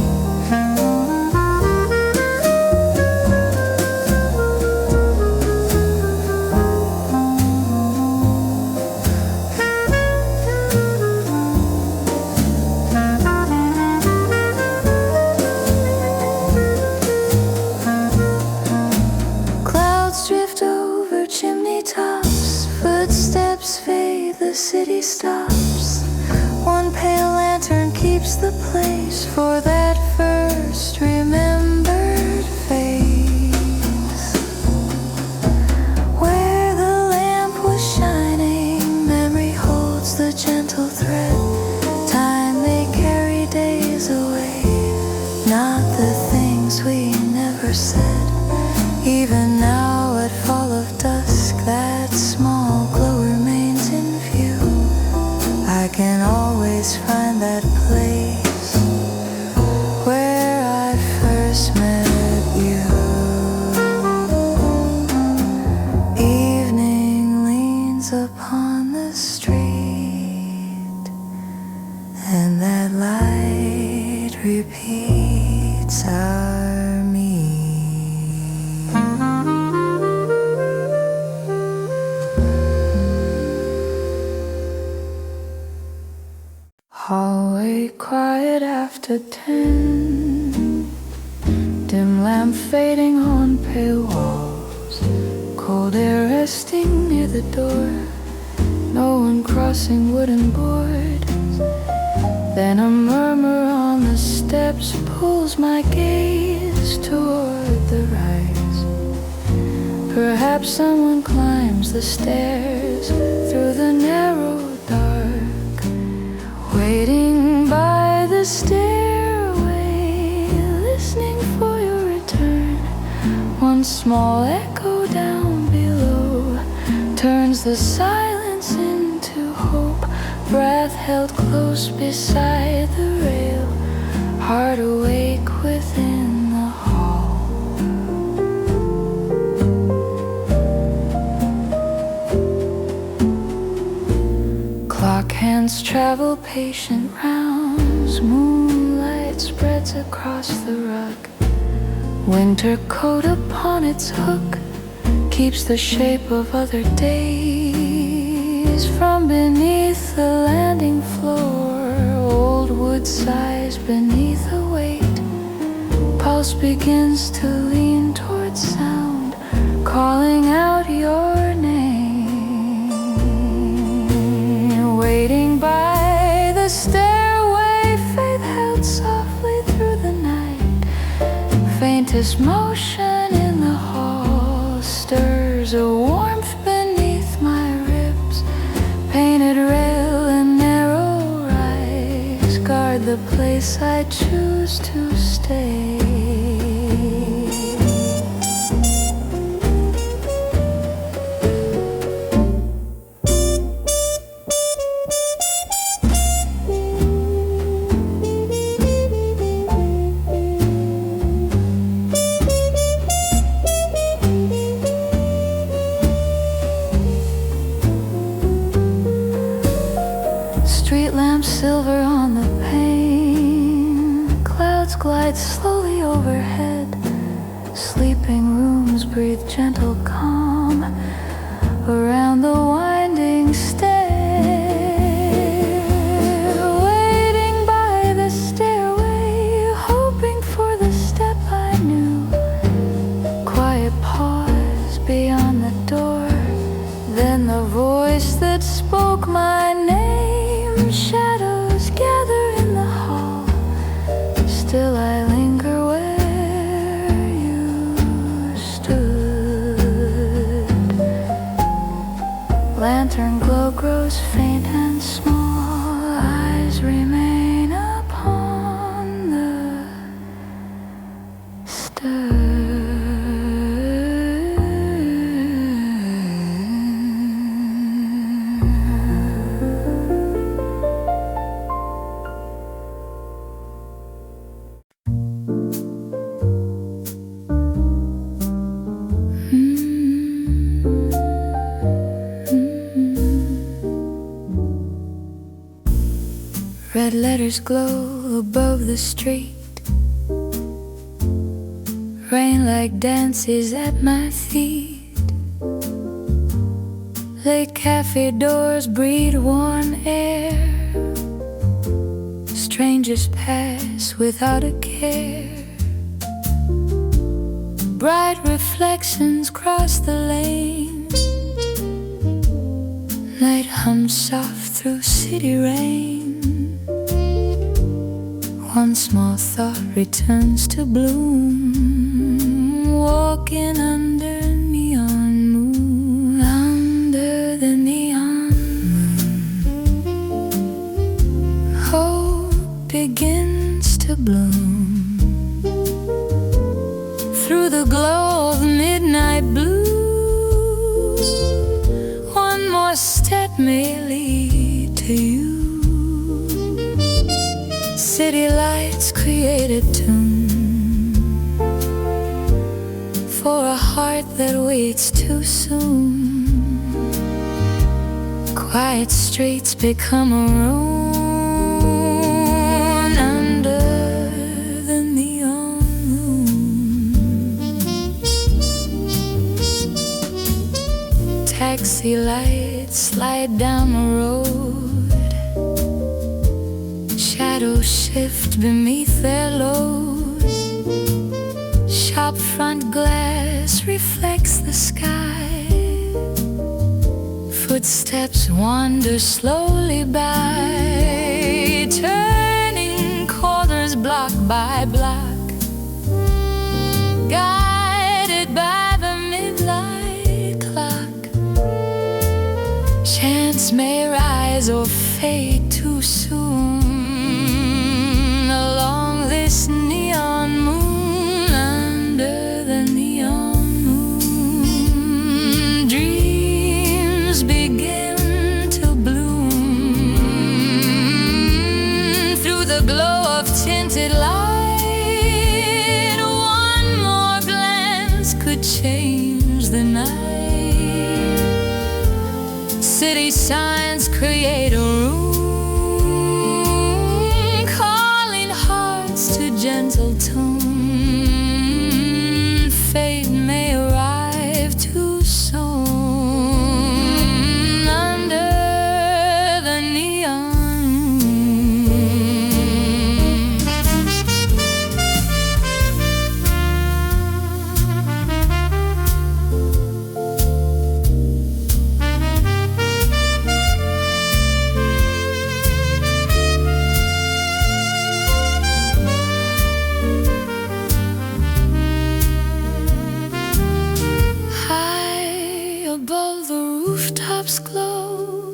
Clouds drift over chimney tops, footsteps fade, the city stops. One pale lantern keeps the place for that first remembered face. Where the lamp was shining, memory holds the gentle thread. Time may carry days away, not the things we never said. Even now at fall of dusk, that small glow remains in view. I can always find that place where I first met you. Evening leans upon the street, and that light repeats our meet. Hallway quiet after 10. Dim lamp fading on pale walls. Cold air resting near the door. No one crossing wooden boards. Then a murmur on the steps pulls my gaze toward the rise. Perhaps someone climbs the stairs through the narrow dark, waiting by the stairway, listening for your return. One small echo down below turns the silence into hope. Breath held close beside the rail, heart awake within the hall. Clock hands travel patient rounds. Moonlight spreads across the rug. Winter coat upon its hook keeps the shape of other days. From beneath the landing floor, old wood sighs beneath a weight. Pulse begins to lean towards sound, calling out your name. Waiting by the stairway, faith held softly through the night. Faintest motion in the hall stirs a warmth beneath my ribs. Painted rail and narrow rise guard the place I choose to stay. Street lamps silver on the pane. Clouds glide slowly overhead. Sleeping rooms breathe gentle calm around the winding stair. Waiting by the stairway, hoping for the step I knew. Quiet pause beyond the door, then the voice Red letters glow above the street. Rain like dances at my feet. Late cafe doors breathe warm air. Strangers pass without a care. Bright reflections cross the lane. Night hums soft through city rain. One small thought returns to bloom. Walking under neon moon, under the neon moon. Hope begins to bloom. Through the glow of midnight blue, one more step may lead to you. City lights create a tune for a heart that waits too soon. Quiet streets become a ruin under the neon moon. Taxi lights slide down the road. Shadows shift beneath their load. Shop front glass reflects the sky. Footsteps wander slowly by, turning corners block by block, guided by the midnight clock. Chance may rise or fade too soon along this neon moon, under the neon moon. Dreams begin to bloom through the glow of tinted light. One more glance could change the night. City signs create a room, gentle tune. Fate may arrive too soon under the neon moon. Glow,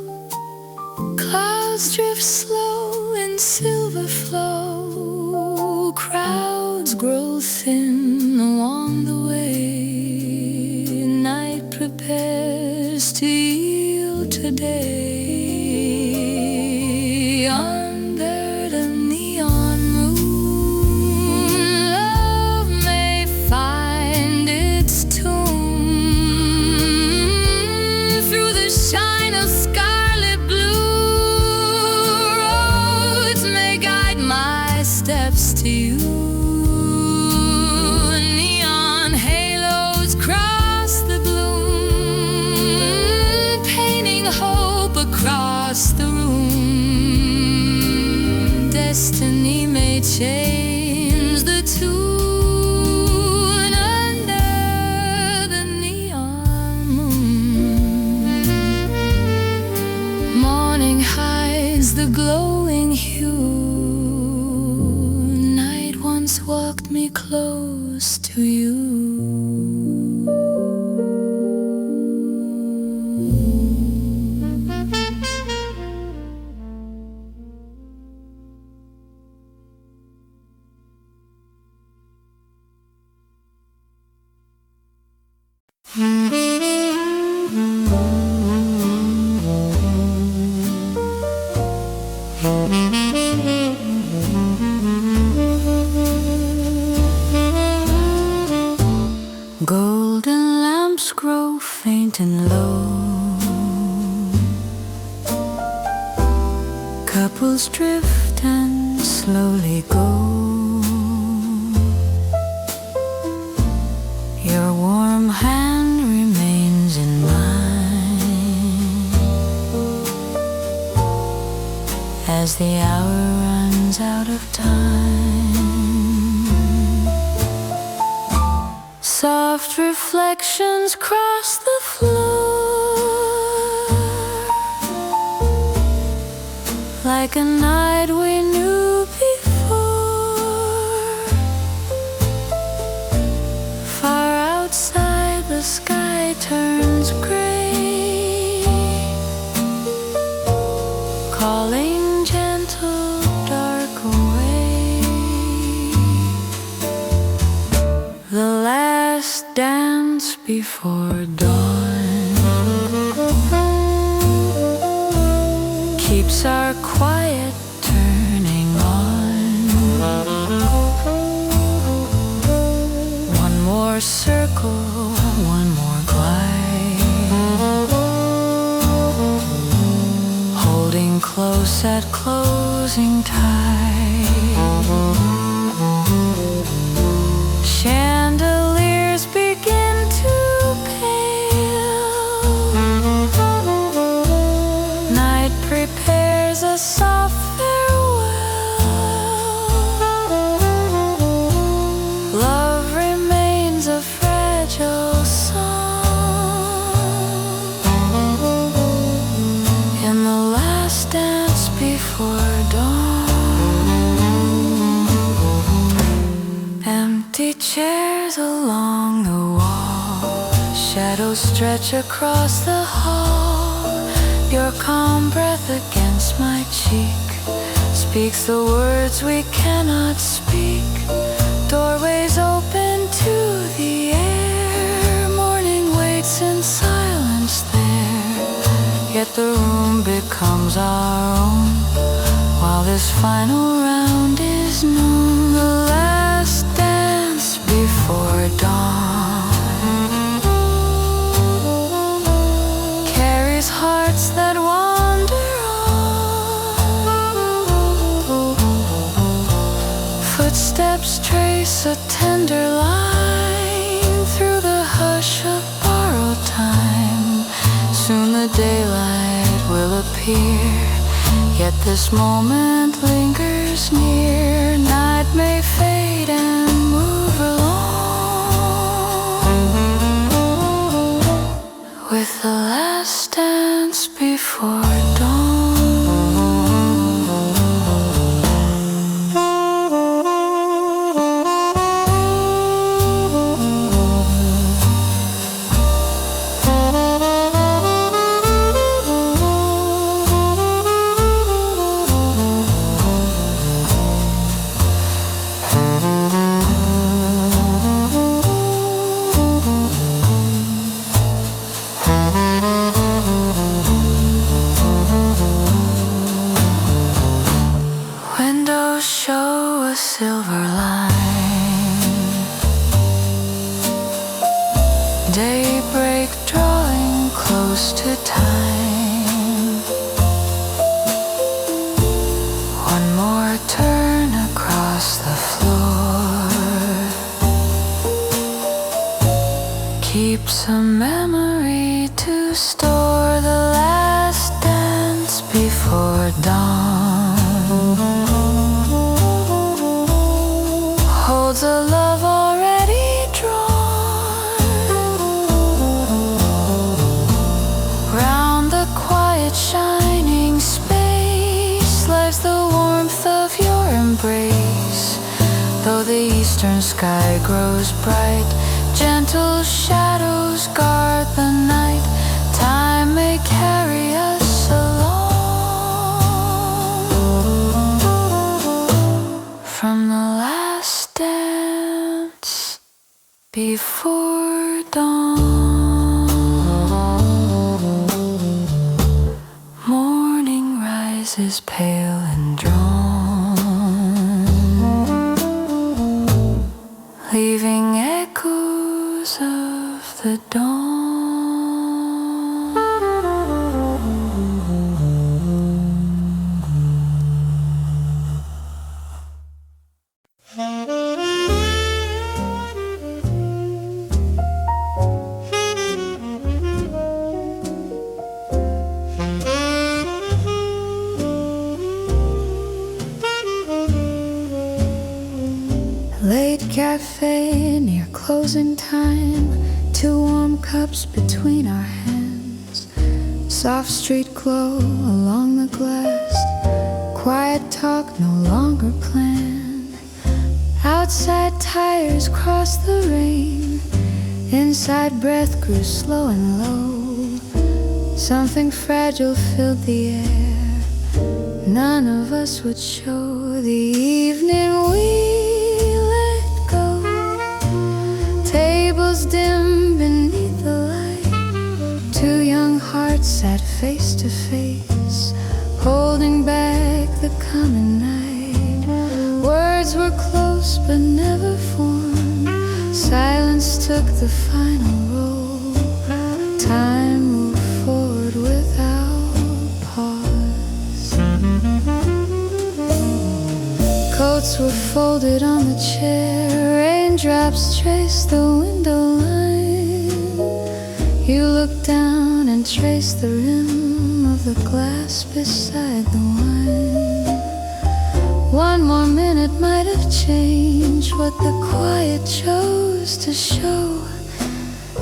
clouds drift slow in silver flow. Crowds grow thin along the way. Night prepares to yield to day. Under the neon moon, love may find its tomb. Shine of scarlet blue, roads may guide my steps to you. Neon halos cross the bloom, painting hope across the room. Destiny may change the tune. The glowing hue, night once walked me close to you. Golden lamps grow faint and low. Couples drift wait and slowly go. Your warm hand remains in mine as the hour runs out of time. Soft reflections cross the floor like a night we knew before. Far outside the sky turns gray, calling gentle dark away. The last dance before dawn keeps our quiet turning on. One more circle, one more glide, holding close at closing time. Chandeliers begin to pale. Night prepares a soft farewell. Love remains a fragile song in the last dance before dawn. Empty chairs along the wall, shadows stretch across the hall. Your calm breath against my cheek speaks the words we cannot speak. Doorways open to the air. Morning waits in silence there, yet the room becomes our own while this final round is known. The last dance before dawn carries hearts that wander on. Footsteps trace a tender line through the hush of borrowed time. Soon the daylight will appear, yet this moment lingers near. Night may fade and move along with the last dance before dawn. Windows show a silver line, daybreak drawing close to time. One more turn across the floor keeps a memory to store. The last dance before dawn holds a love already drawn round the quiet shining space. Lies the warmth of your embrace. Though the eastern sky grows bright, gentle shadows guard the night. Time may carry us along from the last dance before dawn. Morning rises pale and drawn, leaving echoes of the dawn. Late cafe near closing time, two warm cups between our hands, soft street glow along the glass, quiet talk no longer planned. Outside tires crossed the rain, inside breath grew slow and low. Something fragile filled the air, none of us would show. The evening we let go, tables dim beneath the light. Two young hearts sat face to face, holding back the coming night. Words were close but never formed, silence took the final role. Time moved forward without pause. Coats were folded on the chair, raindrops traced the window line. You looked down and traced the rim of the glass beside the wine. One more minute might have changed what the quiet chose to show.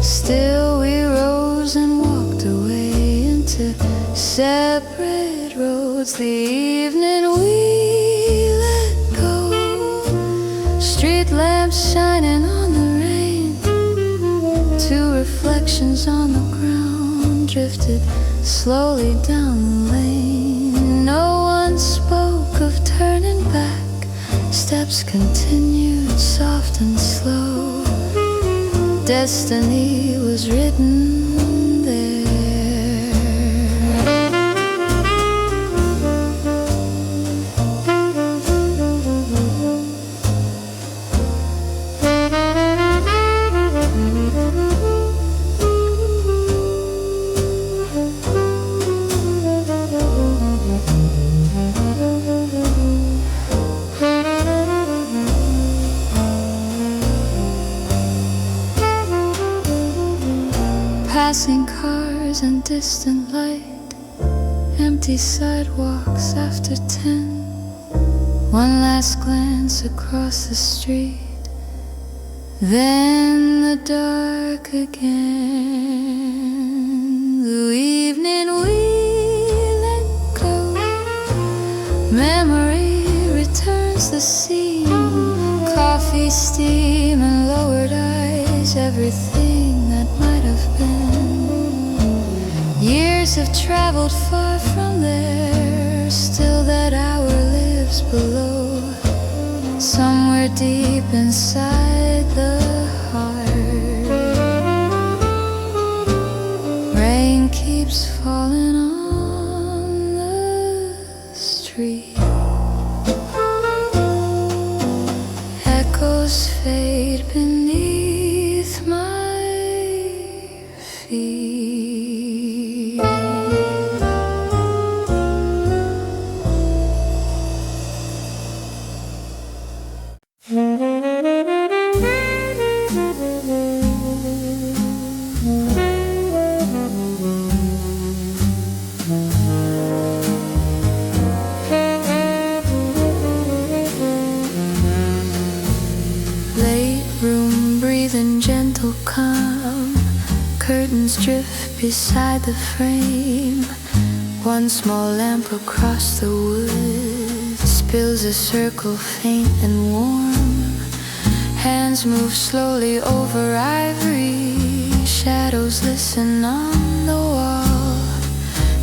Still we rose and walked away into separate roads. The evening we let go, street lamps shining on the rain. Two reflections on the ground drifted slowly down the lane. No one spoke of turning back, steps continued soft and slow. Destiny was written there. Passing cars and distant light, empty sidewalks after 10. One last glance across the street, then the dark again. The evening we let go, memory returns the scene. Coffee, steam and lowered eyes, everything that might have been. Years have traveled far from there, still that hour lives below, somewhere deep inside the heart. Rain keeps falling on the street, echoes fade beneath my feet. Curtains drift beside the frame. One small lamp across the wood spills a circle faint and warm. Hands move slowly over ivory, shadows listen on the wall.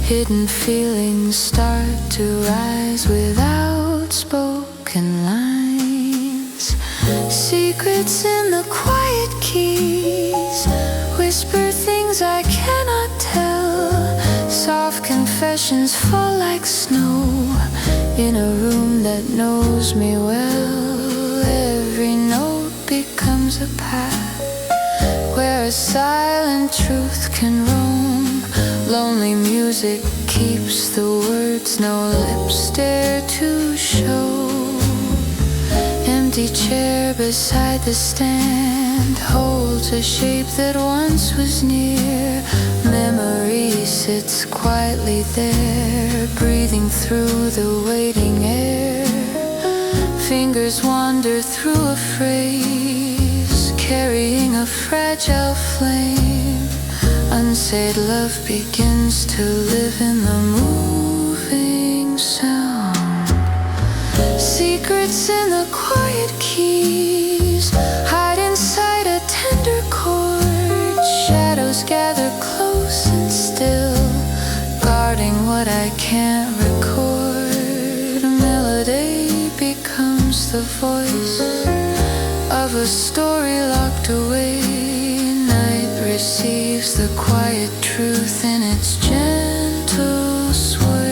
Hidden feelings start to rise without spoken lines. Secrets in the quiet keys whisper things I cannot tell. Soft confessions fall like snow in a room that knows me well. Every note becomes a path where a silent truth can roam. Lonely music keeps the words no lips dare to show. Empty chair beside the stand holds a shape that once was near. Memory sits quietly there, breathing through the waiting air. Fingers wander through a phrase, carrying a fragile flame. Unsaid love begins to live in the moving sound. Secrets in the quiet keys hide inside a tender chord. Shadows gather close and still, guarding what I can't record. A melody becomes the voice of a story locked away. Night receives the quiet truth in its gentle sway.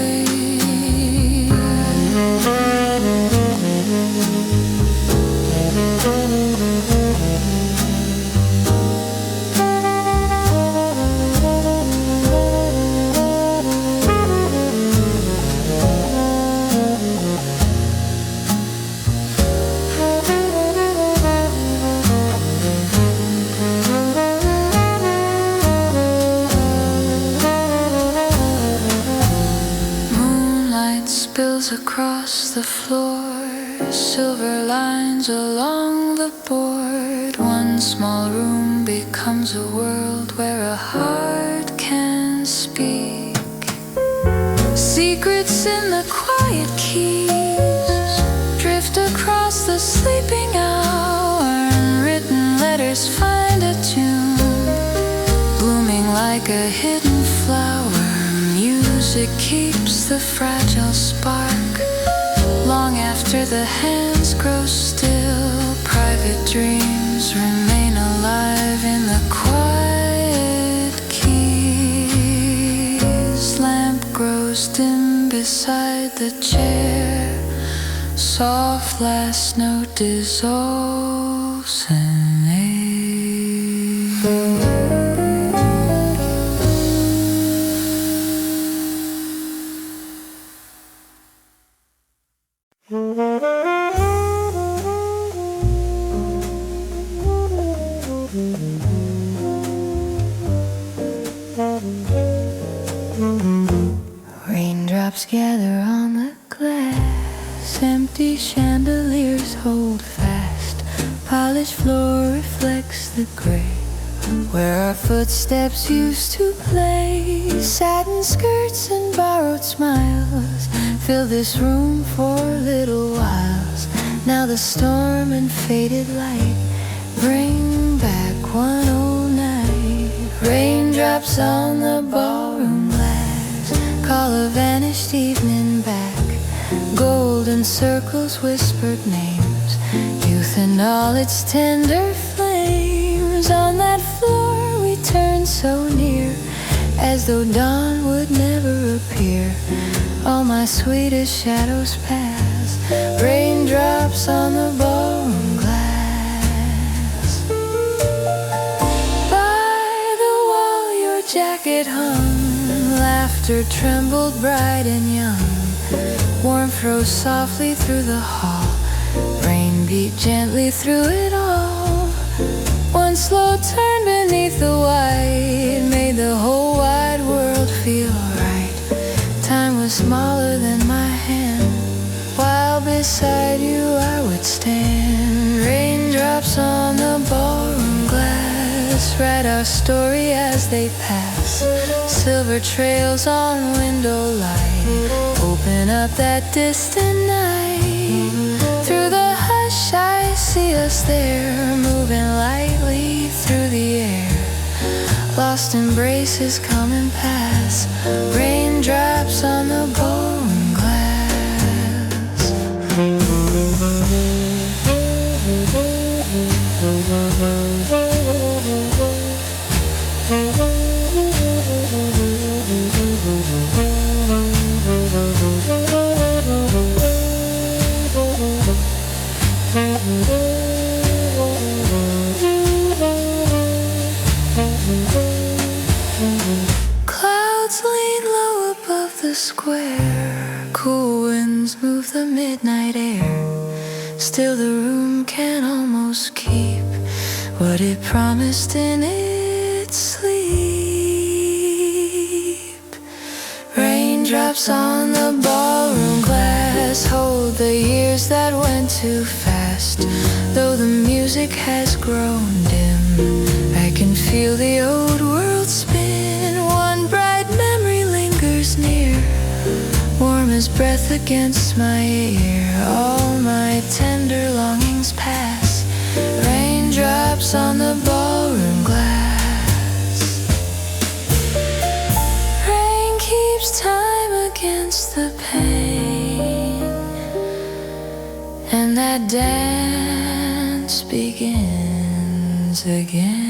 Across the floor, silver lines along the board. One small room becomes a world where a heart can speak. Secrets in the quiet keys drift across the sleeping hour. Unwritten letters find a tune, blooming like a hidden flower. Music keeps the fragile spark long after the hands grow still. Private dreams remain alive in the quiet keys. Lamp grows dim beside the chair. Soft last note dissolves in air. Raindrops gather on the glass, empty chandeliers hold fast. Polished floor reflects the gray where our footsteps used to play. Satin skirts and borrowed smiles fill this room for little whiles. Now the storm and faded light bring back one old night. Raindrops on the ballroom glass call a vanished evening back. Golden circles, whispered names, youth and all its tender flames. On that floor we turn so near, as though dawn would never appear. All my sweetest shadows pass, raindrops on the ballroom glass. By the wall your jacket hung, laughter trembled bright and young. Warmth rose softly through the hall, rain beat gently through it all. One slow turn beneath the white made the whole wide world feel right. Time was smaller than my hand, while beside you I would stand. Raindrops on the ballroom glass write our story as they pass. Silver trails on window light open up that distant night. Through the hush I see us there, moving lightly through the air. Lost embraces come and pass, raindrops on the ballroom glass. Clouds lean low above the square, cool winds move the midnight air. Still the room can almost keep what it promised in its sleep. Raindrops on the ballroom glass hold the years years that went too fast. Though the music has grown dim, I can feel the old world spin. One bright memory lingers near, warm as breath against my ear. All my tender longings pass, raindrops on the ballroom glass. Rain keeps time against the pain, and that dance begins again.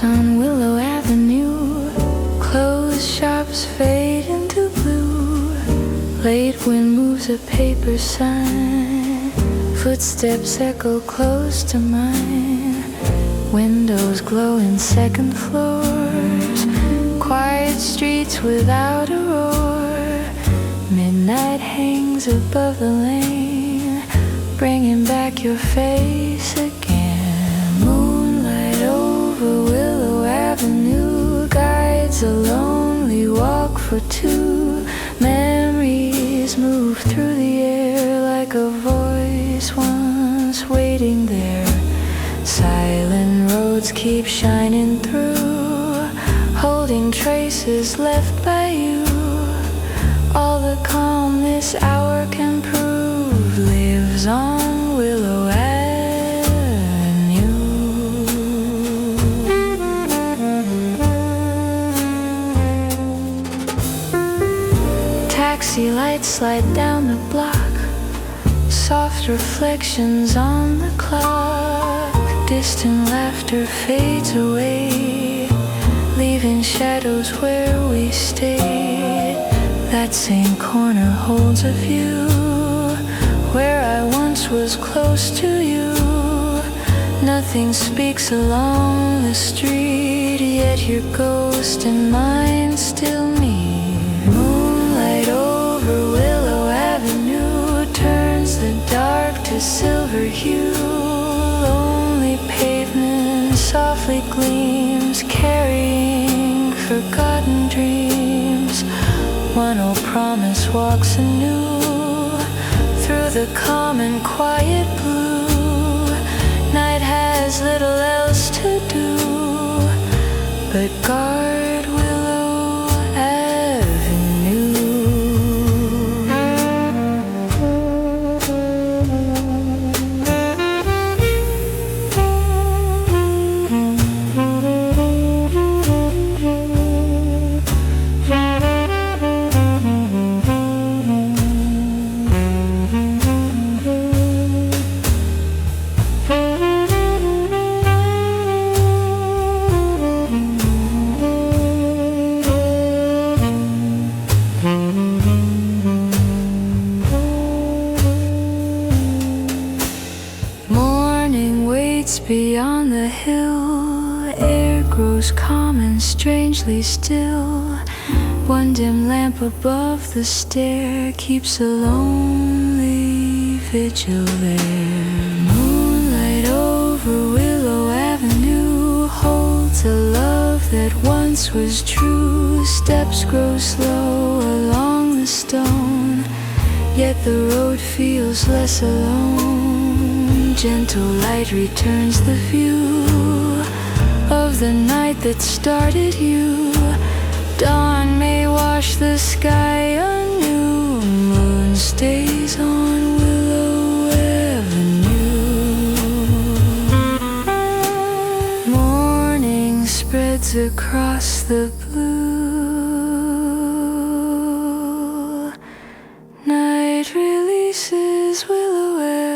On Willow Avenue, closed shops fade into blue. Late wind moves a paper sign, footsteps echo close to mine. Windows glow in second floors, quiet streets without a roar. Midnight hangs above the lane, bringing back your face again. Moonlight over Willow Avenue guides a lonely walk for two. Memories move through the air like a voice once waiting there. Silent roads keep shining through, holding traces left by you. All the calm this hour can prove lives on Willow Avenue. Taxi lights slide down the block, soft reflections on the clock. Distant laughter fades away, leaving shadows where we stayed. That same corner holds a view, where I once was close to you. Nothing speaks along the street, yet your ghost and mine still meet. Moonlight over Willow Avenue turns the dark to silver hue. Lonely pavement softly gleams, carrying forgotten dreams. One old promise walks anew through the calm and quiet blue. Night has little else to do but guard Willow Avenue. Beyond the hill, air grows calm and strangely still. One dim lamp above the stair keeps a lonely vigil there. Moonlight over Willow Avenue holds a love that once was true. Steps grow slow along the stone, yet the road feels less alone. Gentle light returns the view of the night that started you. Dawn may wash the sky anew. Moon stays on Willow Avenue. Morning spreads across the blue. Night releases Willow Avenue.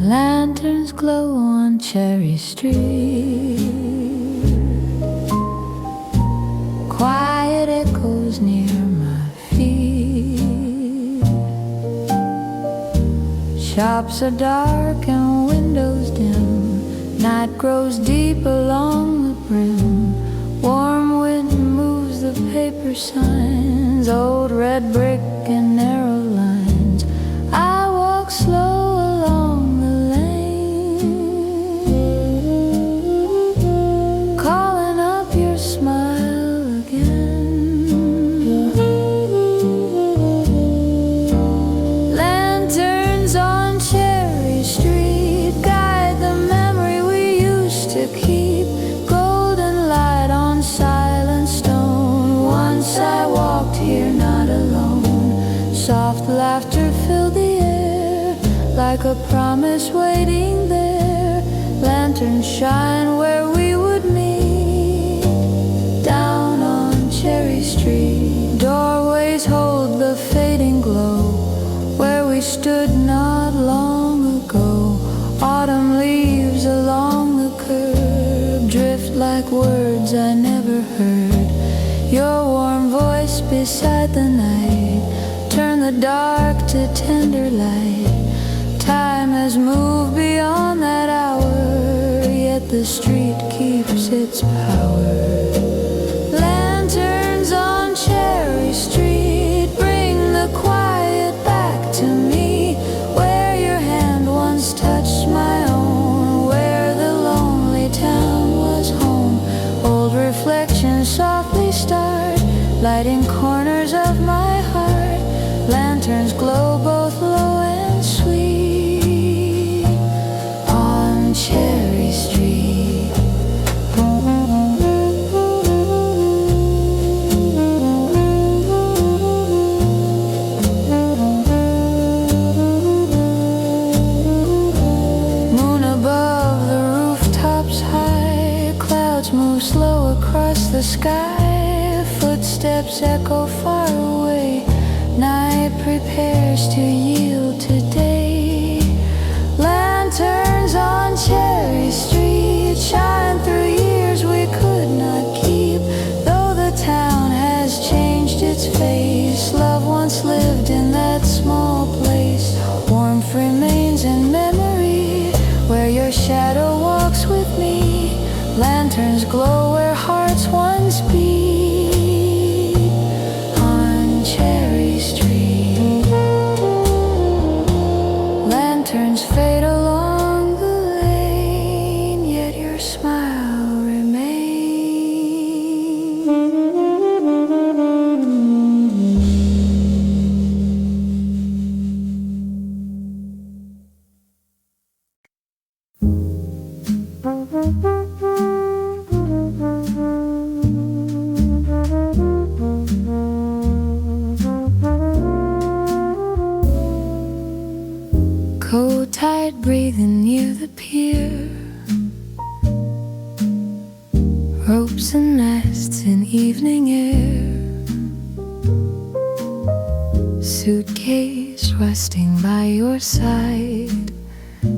Lanterns glow on Cherry Street. Quiet echoes near my feet. Shops are dark and windows dim. Night grows deep along the brim. Warm wind moves the paper signs. Old red brick and narrow lines. I walk slow along the lane, calling up your smile again. Lanterns on Cherry Street guide the memory we used to keep. Golden light on silent stone. Once I walked here not alone. Soft laughter filled the air, like a promise waiting there. Lanterns shine where we would meet, down on Cherry Street. Doorways hold the fading glow, where we stood not long ago. Autumn leaves along the curb drift like words I never heard. Your warm voice beside the night turn the dark to tender light. Time has moved beyond that hour, yet the street keeps its power. Lanterns on Cherry Street bring the quiet back to me, where your hand once touched my own, where the lonely town was home. Old reflections softly start, lighting corners of my heart. Lanterns glow both low and sweet on Cherry Street. Moon above the rooftops high, clouds move slow across the sky. Footsteps echo far away, night prepares to yield to day. Lanterns on Cherry Street shine through years we could not keep. Though the town has changed its face, love once lived in that small place. Warmth remains in memory, where your shadow walks with me. Lanterns glow where hearts once beat on Cherry Street. Lanterns fade along the lane, yet your smile remains. Cold tide breathing near the pier, ropes and nests in evening air. Suitcase resting by your side,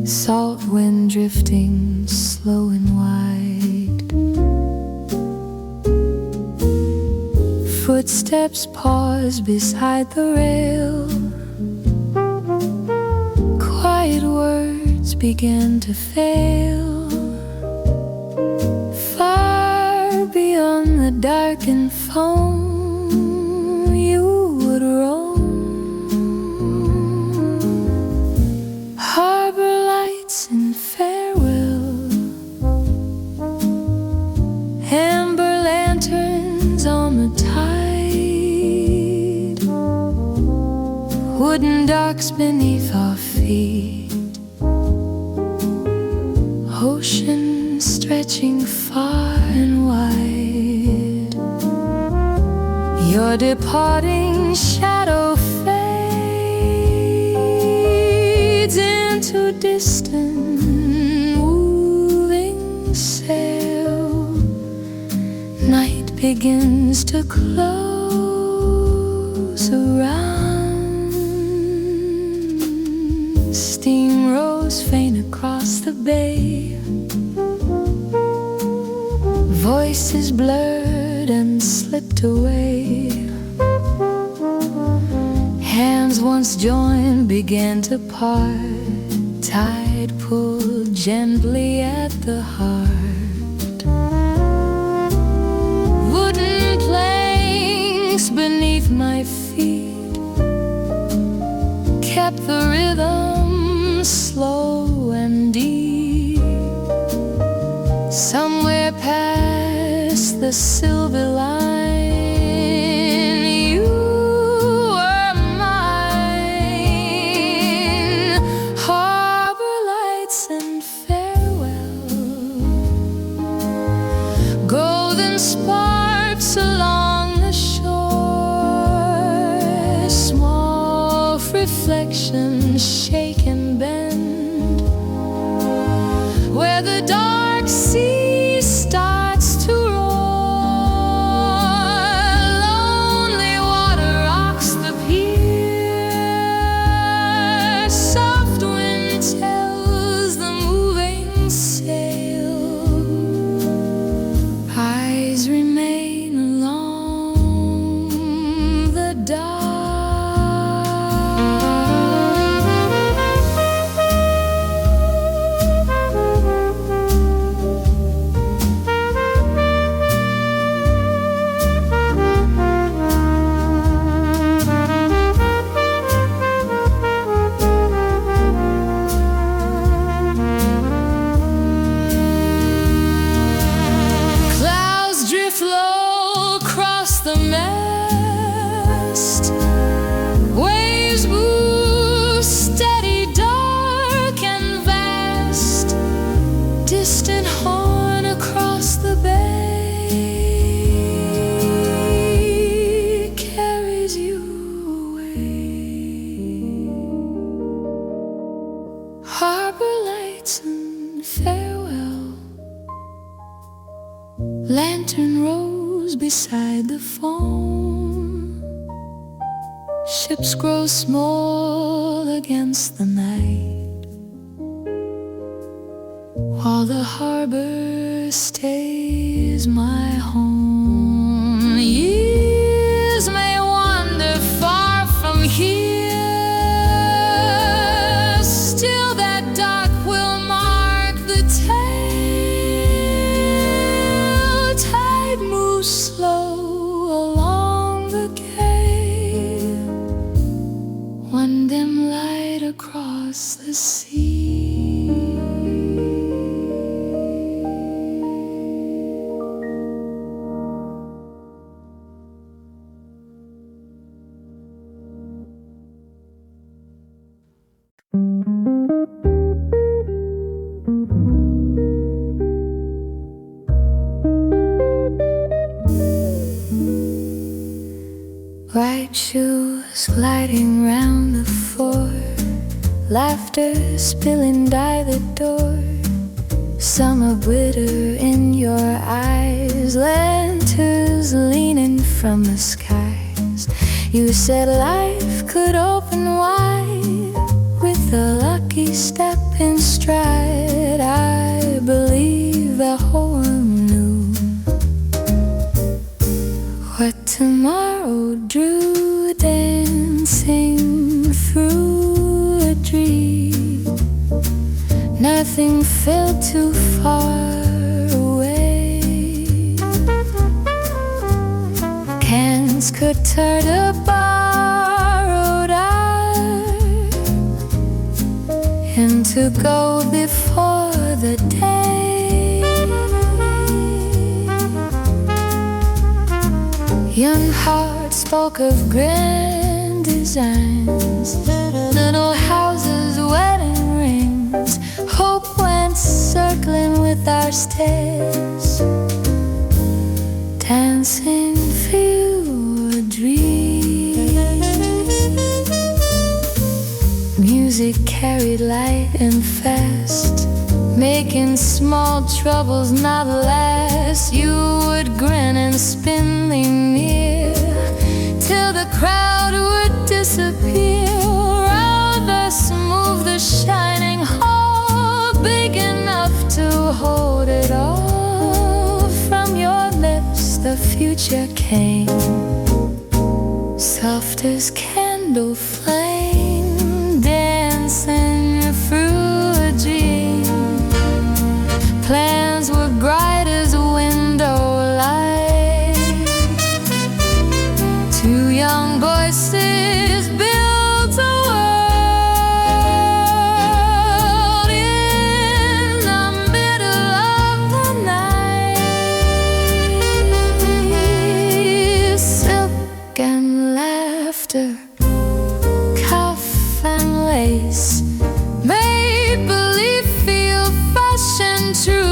salt wind drifting slow and wide. Footsteps pause beside the rail, quiet words begin to fail. Far beyond the darkened foam, you would roam. Harbor lights in farewell, amber lanterns on the tide, wooden docks beneath our feet, ocean stretching far and wide. Your departing shadow fades into distant moving sail. begins to close around. Steam rose faint across the bay. Voices blurred and slipped away. Hands once joined began to part. Tide pulled gently at the heart. Wooden planks beneath my feet kept the rhythm slow and deep. Somewhere past the silver line, you were mine. Harbor lights and farewell, golden sparks along the shore, small reflections shake and bend where the dark sea starts to roar. Lonely water rocks the pier. Soft wind tells the moving sail. Eyes remain along the dock. Clouds drift low across the mast. Waves move steady, dark and vast. Distant horn across the bay carries you away. Harbor lights and farewell. Lantern rose beside the foam. Ships grow small against the night, while the harbor stays my home. Years may wander far from here, still that dock will mark the tale. Tide moves slow along the quay, one dim light across the sea. White shoes gliding round the floor, laughter spilling by the door. Summer glitter in your eyes, lanterns leaning from the skies. You said life could open wide with a lucky step in stride. I believe the whole world knew what tomorrow drew, dancing through a dream. Nothing felt too far away. Cans could turn a borrowed art into gold before the day. Young hearts spoke of grand designs, little houses, wedding rings. Hope went circling with our steps, dancing through a dream. Music carried light and fast, making small troubles not last. You would grin and spin me near till the crowd would disappear. Round us moved the shining hall, big enough to hold it all. From your lips the future came, soft as candle flame, dancing through a dream. Plans were bright as window light. Two young voices built a world in the middle of the night. Silk and laughter, cuff and lace, make-believe feel fashion true.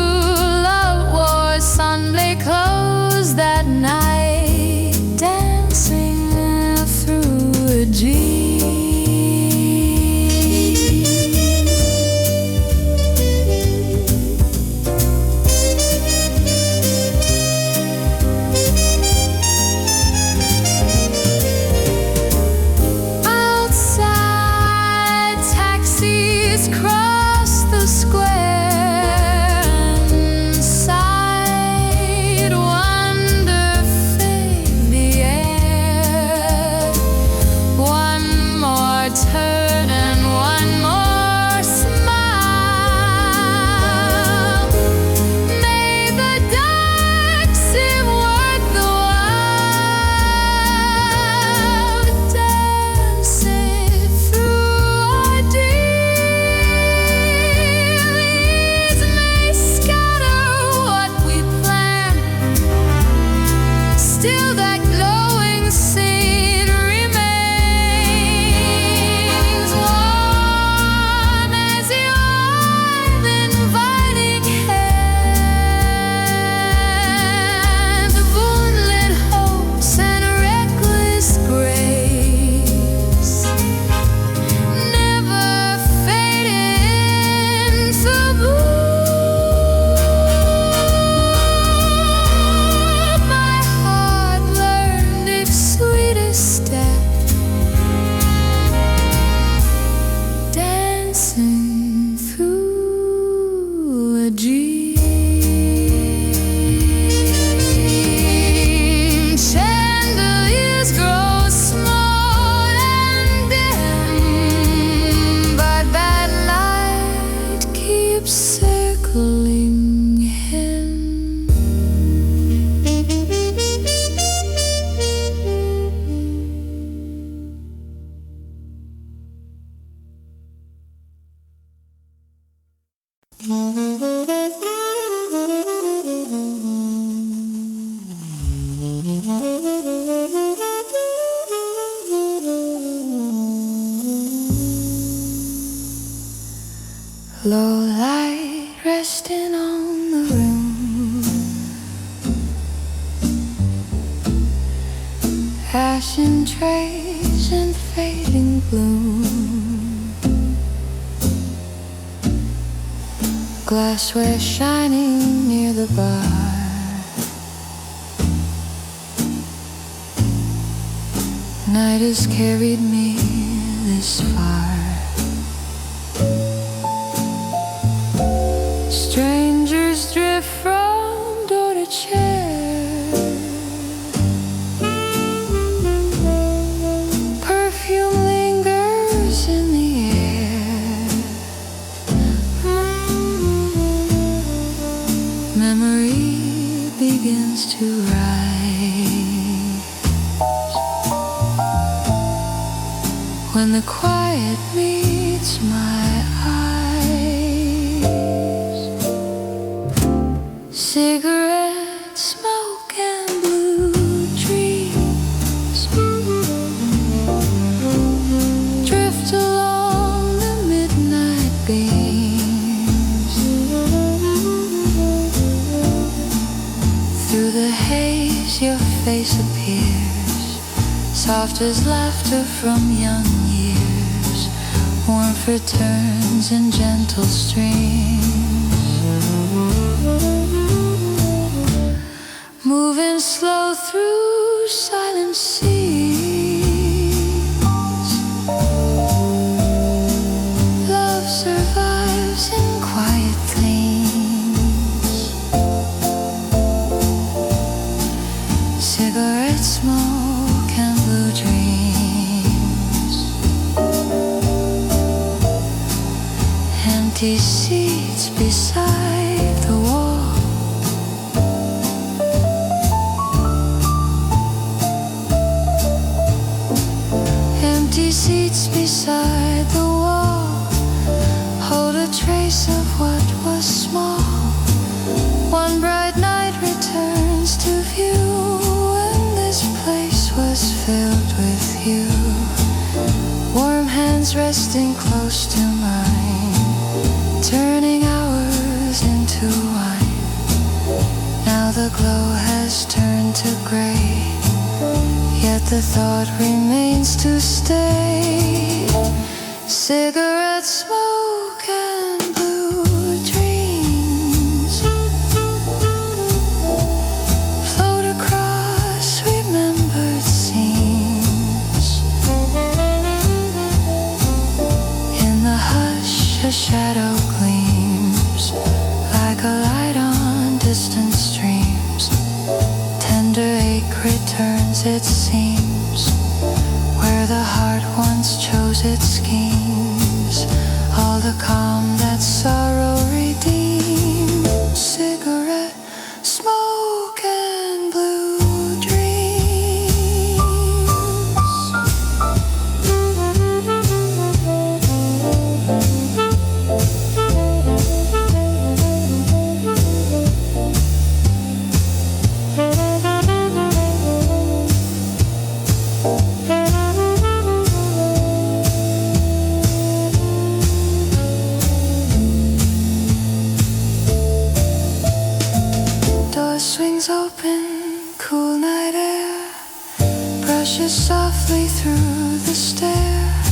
Love wore Sunday clothes that night, dancing through a dream. Outside, taxis cross the square. Inside, wonder filled the air. One more turn and one more smile. May the dark seem worth the while. Dancing through our dreams may scatter what we plan. Still that glowing scene remains, warm as your inviting hand. Moonlit hopes and reckless grace, never fading for blue. My heart learned its sweetest step, dancing through a dream. Chandeliers grow small and dim, but that light keeps circling him. Low light resting on the room, ashen trays and fading bloom, glassware shining near the bar. Night has carried me this far. Strangers drift from door to chair. Perfume lingers in the air. Memory begins to rise when the quiet meets my eyes. Cigarette smoke and blue dreams drift along the midnight beams. Through the haze your face appears, soft as laughter from young years. Warmth returns in gentle streams. Empty seats beside the wall. Empty seats beside the wall hold a trace of what was small. One bright night returns to view when this place was filled with you. Warm hands resting close to mine, turning hours into wine. Now the glow has turned to gray, yet the thought remains to stay. Cigarette smoke and blue dreams float across remembered scenes. In the hush a shadow gleams like a light on distant streams. Tender ache returns, it seems, where the heart once chose its schemes. All the calm that sorrow redeemed. Cigarette smoke and blue dreams. Swings open, cool night air brushes softly through the stair.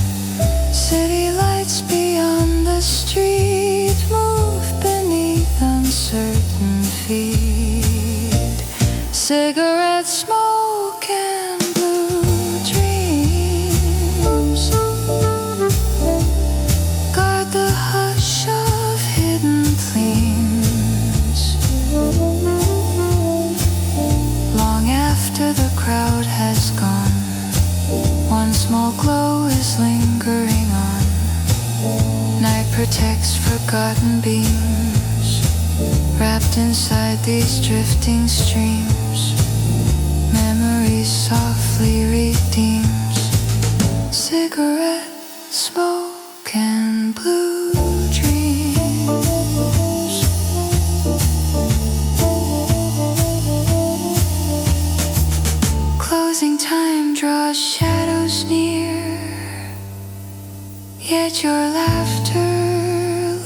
City lights beyond the street move beneath uncertain feet. Cigarette smoke and blue dreams guard the hush of hidden themes. After the crowd has gone, one small glow is lingering on. Night protects forgotten beams, wrapped inside these drifting streams. Memory softly redeems. Cigarette smoke and blue dreams. Closing time draws shadows near, yet your laughter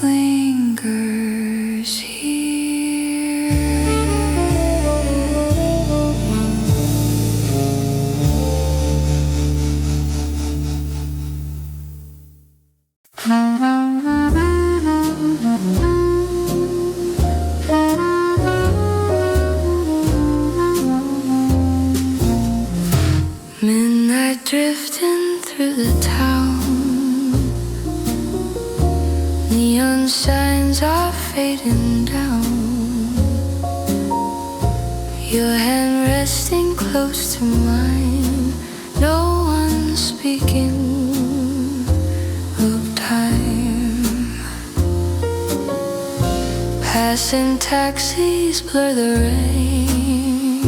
lingers here. Midnight drifting through the town, neon signs are fading down. Your hand resting close to mine, no one speaking of time. Passing taxis blur the rain,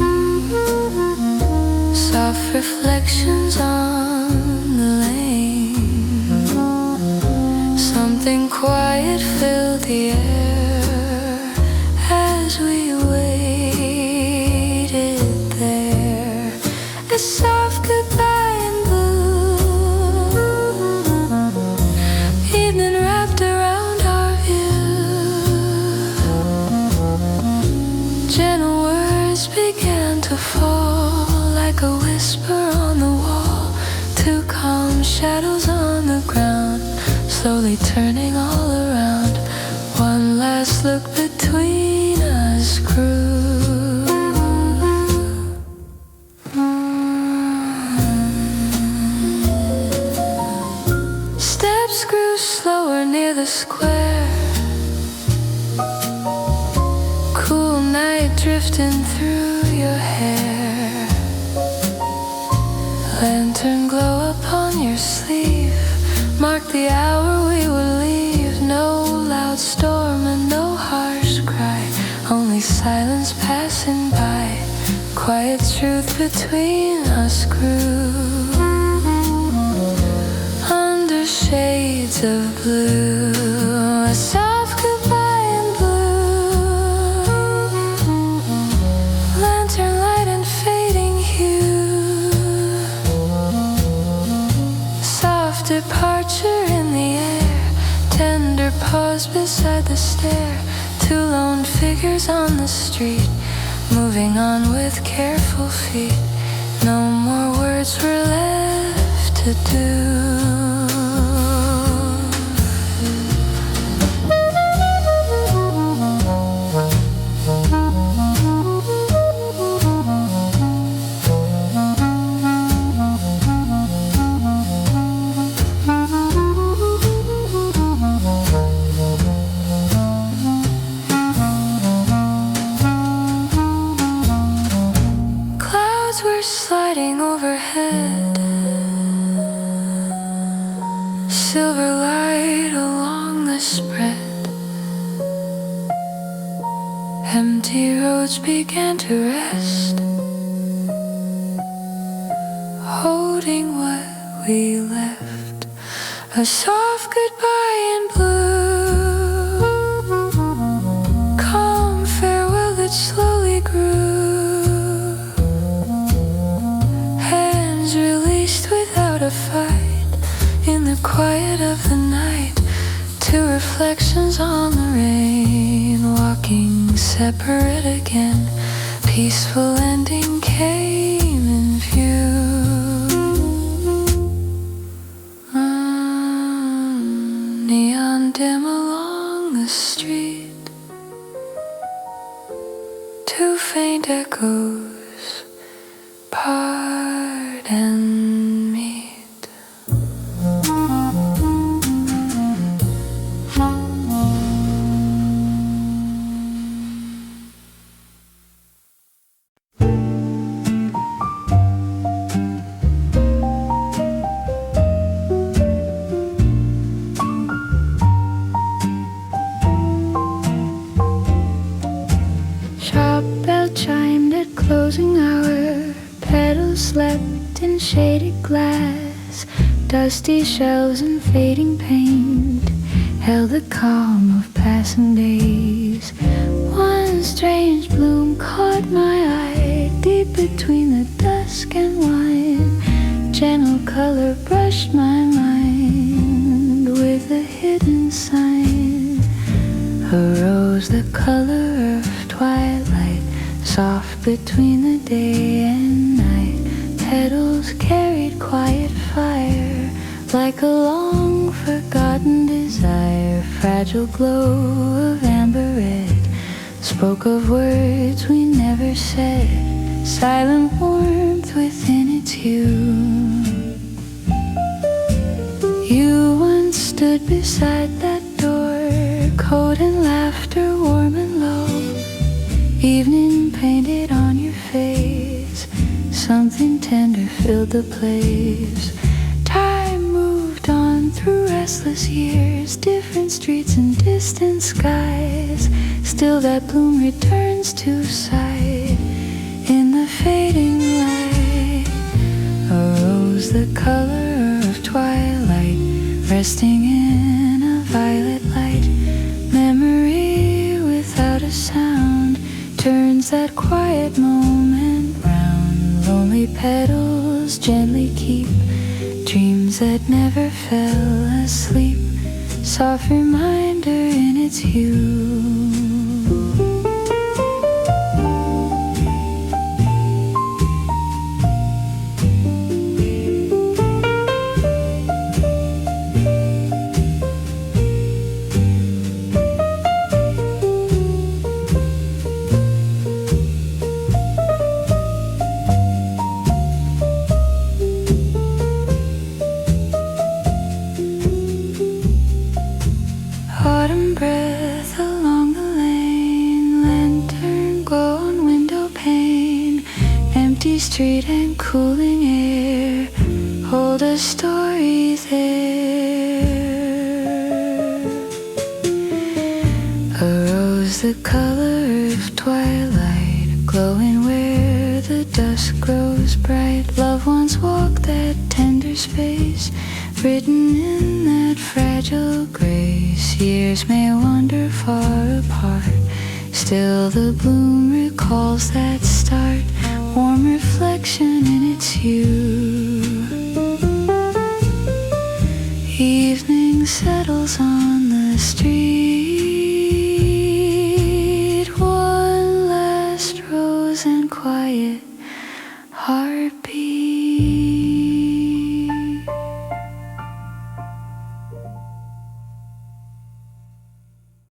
soft reflections on the lane. Something quiet filled the air as we waited there. A soft goodbye in blue, evening wrapped around our view. Gentle words began to fall like a whisper on the wall. Two calm shadows on the ground, slowly turning all around. One last look between us grew. Steps grew slower near the square. Cool night drifting through your hair. Lantern glow upon your sleeve marked the hour we would leave. No loud quiet truth between us grew under shades of blue, a soft goodbye in blue, lantern light and fading hue, soft departure in the air, tender pause beside the stair, two lone figures on the street, moving on with careful feet. No more words were left to do. Sliding overhead, silver light along the spread, empty roads began to rest, holding what we left, a soft goodbye in blue, calm farewell that slowly grew, without a fight, in the quiet of the night, two reflections on the rain, walking separate again, peaceful ending came in view. Neon dim along the street, two faint echoes part and closing hour, petals slept in shaded glass, dusty shelves and fading paint held the calm of passing days. One strange bloom caught my eye, deep between the dusk and wine, gentle color brushed my mind with a hidden sign, a rose the color of twilight, soft between the day and night, petals carried quiet fire, like a long forgotten desire, fragile glow of amber red, spoke of words we never said, silent warmth within its hue. You once stood beside that door, cold and laughter warm and low, evening painted on your face, something tender filled the place. Time moved on through restless years, different streets and distant skies, still that bloom returns to sight in the fading light, a rose the color of twilight, resting in a violet light, memory without a sound turns that quiet moment round, lonely petals gently keep dreams that never fell asleep, soft reminder in its hue. Autumn breath along the lane, lantern glow on window pane, empty street and cooling air hold a story there. A rose the color of twilight, glowing where before the dusk grows bright. Loved ones walk that tender space, written in that fragile grace. Years may wander far apart, still the bloom recalls that start, warm reflection in its hue. Evening settles on the street, one last rose and quiet heartbeat.